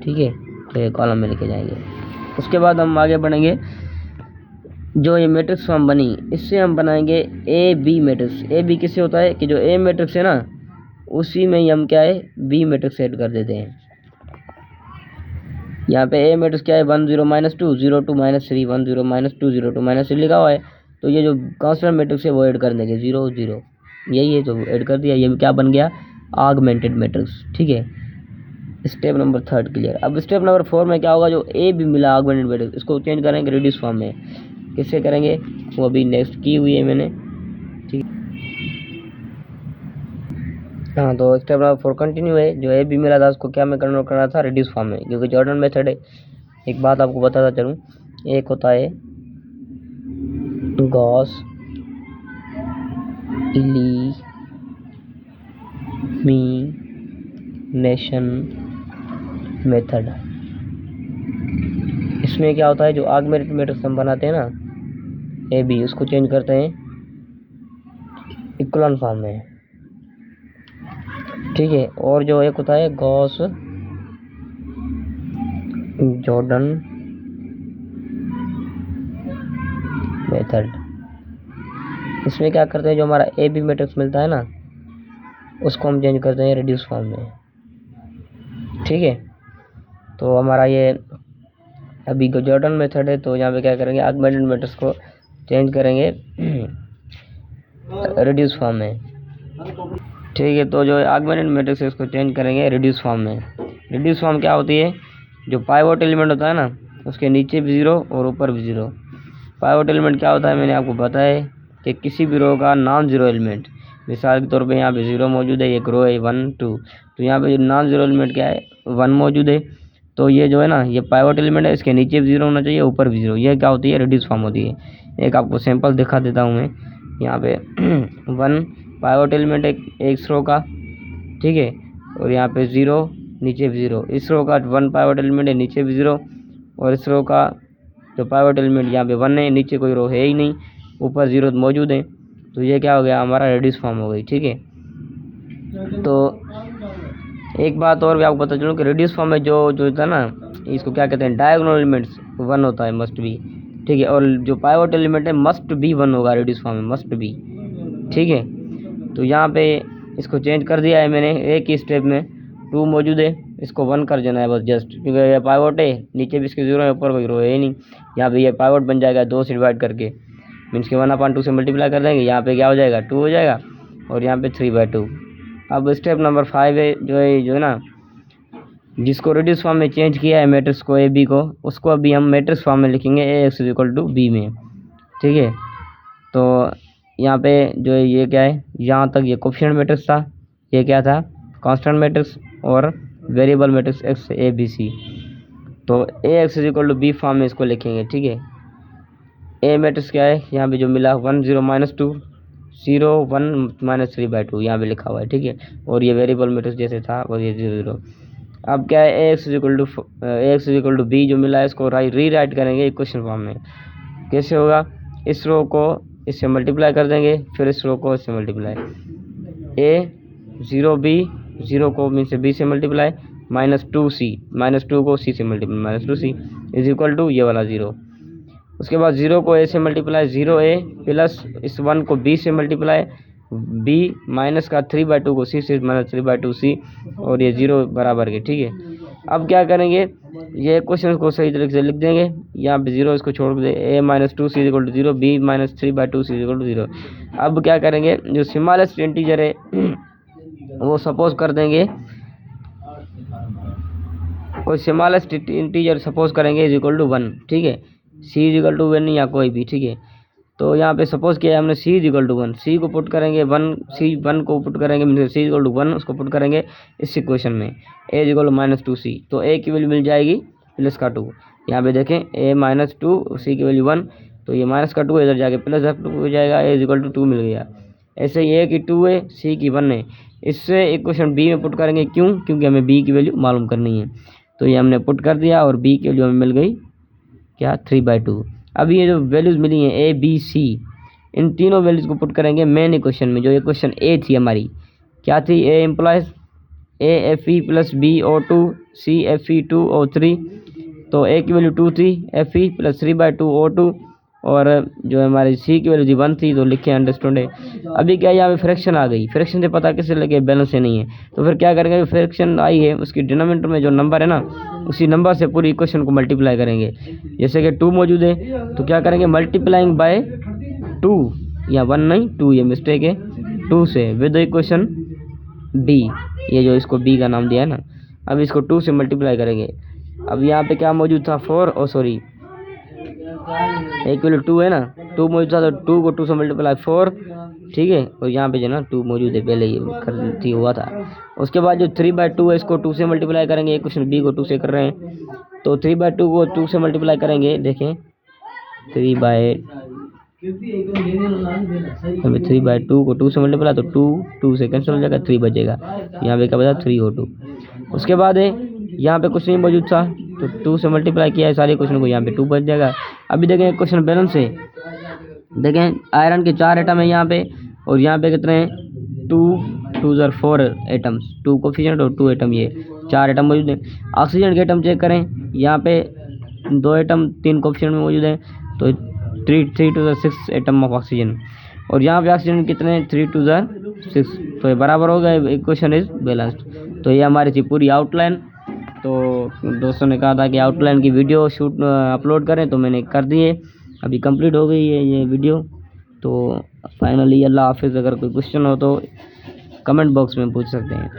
ठीक है, तो ये कॉलम में लिखे जाएंगे। उसके बाद हम आगे बढ़ेंगे, जो ये मैट्रिक्स फॉर्म बनी इससे हम बनाएंगे A B matrix. A B किससे होता है कि जो ए मैट्रिक्स है ना उसी में ही हम क्या है बी मैट्रिक्स ऐड कर देते हैं। यहाँ पे ए मैट्रिक्स क्या है 1 0 -2 0 2 -3 1 0 -2 0 2 -3 लिखा हुआ है, तो ये जो कांस्टेंट मैट्रिक्स है वो ऐड कर देंगे 0 0, यही है तो ऐड कर दिया। ये क्या बन गया ऑगमेंटेड मैट्रिक्स। ठीक है, स्टेप नंबर 3 क्लियर। अब स्टेप नंबर 4 में क्या होगा, जो ए भी मिला ऑगमेंटेड मैट्रिक्स इसको चेंज करेंगे रिड्यूस फॉर्म में। किससे करेंगे वो अभी नेक्स्ट की हुई है मैंने। ठीक, हाँ तो स्टेप नंबर 4 कंटिन्यू है। जो ए बी मिला था उसको क्या में कन्वर्ट करना था रिड्यूस फॉर्म में, क्योंकि जॉर्डन मेथड है। एक बात आपको बताता चलूँ, एक होता है गॉस एलिमिनेशन मेथड। इसमें क्या होता है, जो ऑगमेंटेड मैट्रिक्स हम बनाते हैं ना ए बी, उसको चेंज करते हैं इक्वलन फॉर्म में। ठीक है, और जो एक होता है गॉस जॉर्डन मेथड। इसमें क्या करते हैं, जो हमारा ए बी मैट्रिक्स मिलता है ना उसको हम चेंज करते हैं रिड्यूस फॉर्म में। ठीक है, तो हमारा ये अभी जो जॉर्डन मेथड है, तो यहाँ पे क्या करेंगे ऑगमेंटेड मैट्रिक्स को चेंज करेंगे रिड्यूस फॉर्म में। ठीक है, तो जो ऑगमेंटेड मैट्रिक्स है उसको चेंज करेंगे रिड्यूस फॉर्म में। रिड्यूस फॉर्म क्या होती है, जो पाइवोट एलिमेंट होता है ना उसके नीचे भी 0 और ऊपर भी 0। पाइवोट एलिमेंट क्या होता है मैंने आपको बताया कि किसी भी रो का नॉन जीरो एलिमेंट, मिसाल के तौर पे यहाँ पे 0 मौजूद है, एक रो है 1 2, तो यहाँ पे जो नॉन जीरो एलिमेंट क्या है 1 मौजूद है, तो ये जो है ना ये पाइवोट एलिमेंट है, इसके नीचे भी 0 होना चाहिए ऊपर भी 0। ये क्या होती है रिड्यूस फॉर्म होती है। एक आपको सैंपल दिखा देता हूँ मैं यहाँ पे 1 पाइवोट एलिमेंट है एक रो का, ठीक है, और यहाँ पे 0 नीचे भी 0। इस रो का 1 पाइवोट एलिमेंट है नीचे भी 0, और इस रो का जो पाइवोट एलिमेंट यहाँ पे 1 है, नीचे कोई रो है ही नहीं, ऊपर 0 मौजूद है, तो ये क्या हो गया हमारा रिड्यूस फॉर्म हो गई। ठीक है, तो एक बात और भी आपको पता चलूँ कि रिड्यूस फॉर्म में जो होता है ना इसको क्या कहते हैं डायगोनल एलिमेंट्स 1 होता है मस्ट बी। ठीक है, और जो पाइवोट एलिमेंट है मस्ट बी 1 होगा रिड्यूस फॉर्म में, मस्ट बी। ठीक है, तो यहाँ पे इसको चेंज कर दिया है मैंने एक ही स्टेप में। 2 मौजूद है, इसको 1 कर देना है बस जस्ट, क्योंकि ये पाइवोट है, नीचे भी इसके 0 है ऊपर कोई रो है नहीं। यहाँ पे ये पाइवोट बन जाएगा 2 से डिवाइड करके, मीन्स के 1/2 से मल्टीप्लाई कर देंगे, यहाँ पे क्या हो जाएगा 2 हो जाएगा, और यहाँ पे 3/2। अब स्टेप नंबर 5 है जो है ना जिसको रिड्यूस फॉर्म में चेंज किया है मैट्रिक्स को ए बी को, उसको अभी हम मैट्रिक्स फॉर्म में लिखेंगे AX = B में। ठीक है, तो यहाँ पे जो है ये क्या है, यहाँ तक ये कोफिशिएंट मैट्रिक्स था, ये क्या था कांस्टेंट मैट्रिक्स और variable matrix X A B C, तो AX = B फॉर्म में इसको लिखेंगे। ठीक है, ए मैट्रिक्स क्या है यहाँ पे जो मिला 1 0 -2 0 1 -3/2 यहाँ पे लिखा हुआ है। ठीक है, और ये वेरिएबल मैट्रिक्स जैसे था और ये 0 0। अब क्या है AX = B जो मिला है इसको री राइट करेंगे इक्वेशन फॉर्म में। कैसे होगा, इस रो को इससे मल्टीप्लाई कर देंगे, फिर इस रो को इससे मल्टीप्लाई, A 0 B 0 को मीन से B से मल्टीप्लाई, -2C -2 को C से मल्टीप्लाई -2C = ये वाला 0। उसके बाद 0 को A से मल्टीप्लाई 0A प्लस इस 1 को B से मल्टीप्लाई, B माइनस का 3/2 को C से -3/2C, और ये 0 बराबर के। ठीक है, अब क्या करेंगे ये क्वेश्चन को सही तरीके से लिख देंगे, यहाँ पे 0 इसको छोड़ दे, A -2C = 0 B -3/2C = 0। अब क्या करेंगे जो स्मॉलेस्ट इंटीजर है वो सपोज कर देंगे, कोई स्मॉलेस्ट इंटीजर सपोज करेंगे = 1। ठीक है, C = 1 या कोई भी। ठीक है, तो यहाँ पे सपोज किया हमने C = 1, C को पुट करेंगे 1 को पुट करेंगे, C = 1 उसको पुट करेंगे इस इक्वेशन में, A = -2C, तो A की वैल्यू मिल जाएगी प्लस का 2। यहाँ पे देखें A -2 C की वैल्यू 1, तो ये माइनस का 2 इधर जाके प्लस का 2 हो जाएगा, A = 2 मिल गया। ऐसे ही A की 2 है C की 1 है, इससे इक्वेशन B में पुट करेंगे, क्यों, क्योंकि हमें B की वैल्यू मालूम करनी है, तो ये हमने पुट कर दिया और B की वैल्यू हमें मिल गई क्या 3/2। अब ये जो वैल्यूज़ मिली हैं A B C, इन तीनों वैल्यूज़ को पुट करेंगे मेन इक्वेशन में। जो इक्वेशन A थी हमारी क्या थी, A implies A FE + B O2 C FE 2 O3 तो ए की वैल्यू 2 थी Fe प्लस 3/2 O2 और जो हमारी सी की वैल्यू थी 1 थी, तो लिखे अंडरस्टूड है। अभी क्या यहाँ पे फ्रैक्शन आ गई, फ्रैक्शन से पता कैसे लगे बैलेंस से नहीं है, तो फिर क्या करेंगे, फ्रैक्शन आई है उसकी डिनोमिनेटर में जो नंबर है ना उसी नंबर से पूरी इक्वेशन को मल्टीप्लाई करेंगे। जैसे कि 2 मौजूद है तो क्या करेंगे, मल्टीप्लाइंग बाय 2 या 1 नहीं 2, ये मिस्टेक है, 2 से विद इक्वेशन बी, ये जो इसको बी का नाम दिया है ना, अब इसको 2 से मल्टीप्लाई करेंगे। अब यहाँ पे क्या मौजूद था 4 और सॉरी एक वैल्यू 2 है ना, 2 मौजूद था तो 2 को 2 से मल्टीप्लाई 4, ठीक है, और यहाँ पे जो ना 2 मौजूद है पहले ही कर हुआ था। उसके बाद जो 3/2 है इसको 2 से मल्टीप्लाई करेंगे, क्वेश्चन बी को 2 से कर रहे हैं, तो 3/2 को 2 से मल्टीप्लाई करेंगे, देखें 3/2 को 2 से मल्टीप्लाई तो 2 से कैंसिल हो जाएगा, 3 बचेगा, यहाँ पे क्या बचा 3O2। उसके बाद है यहाँ पे कुछ नहीं मौजूद था तो 2 से मल्टीप्लाई किया है सारे क्वेश्चन को, यहाँ पे 2 बच जाएगा। अभी देखें क्वेश्चन बैलेंस है, देखें आयरन के 4 एटम है यहाँ पे, और यहाँ पे कितने हैं 2 4 एटम्स, 2 कोफिशिएंट और 2 एटम, ये 4 एटम मौजूद हैं। ऑक्सीजन के एटम चेक करें, यहाँ पे 2 एटम 3 कोफिशिएंट में मौजूद हैं, तो 3 to the 6 atom of oxygen, और यहाँ पे ऑक्सीजन कितने 3 to the 6, तो ये बराबर हो गए, इक्वेशन इज बैलेंस्ड। तो ये हमारी थी पूरी आउटलाइन। तो दोस्तों ने कहा था कि आउटलाइन की वीडियो शूट अपलोड करें, तो मैंने कर दिए, अभी कंप्लीट हो गई है ये वीडियो। तो फाइनली अल्लाह हाफिज़। अगर कोई क्वेश्चन हो तो कमेंट बॉक्स में पूछ सकते हैं।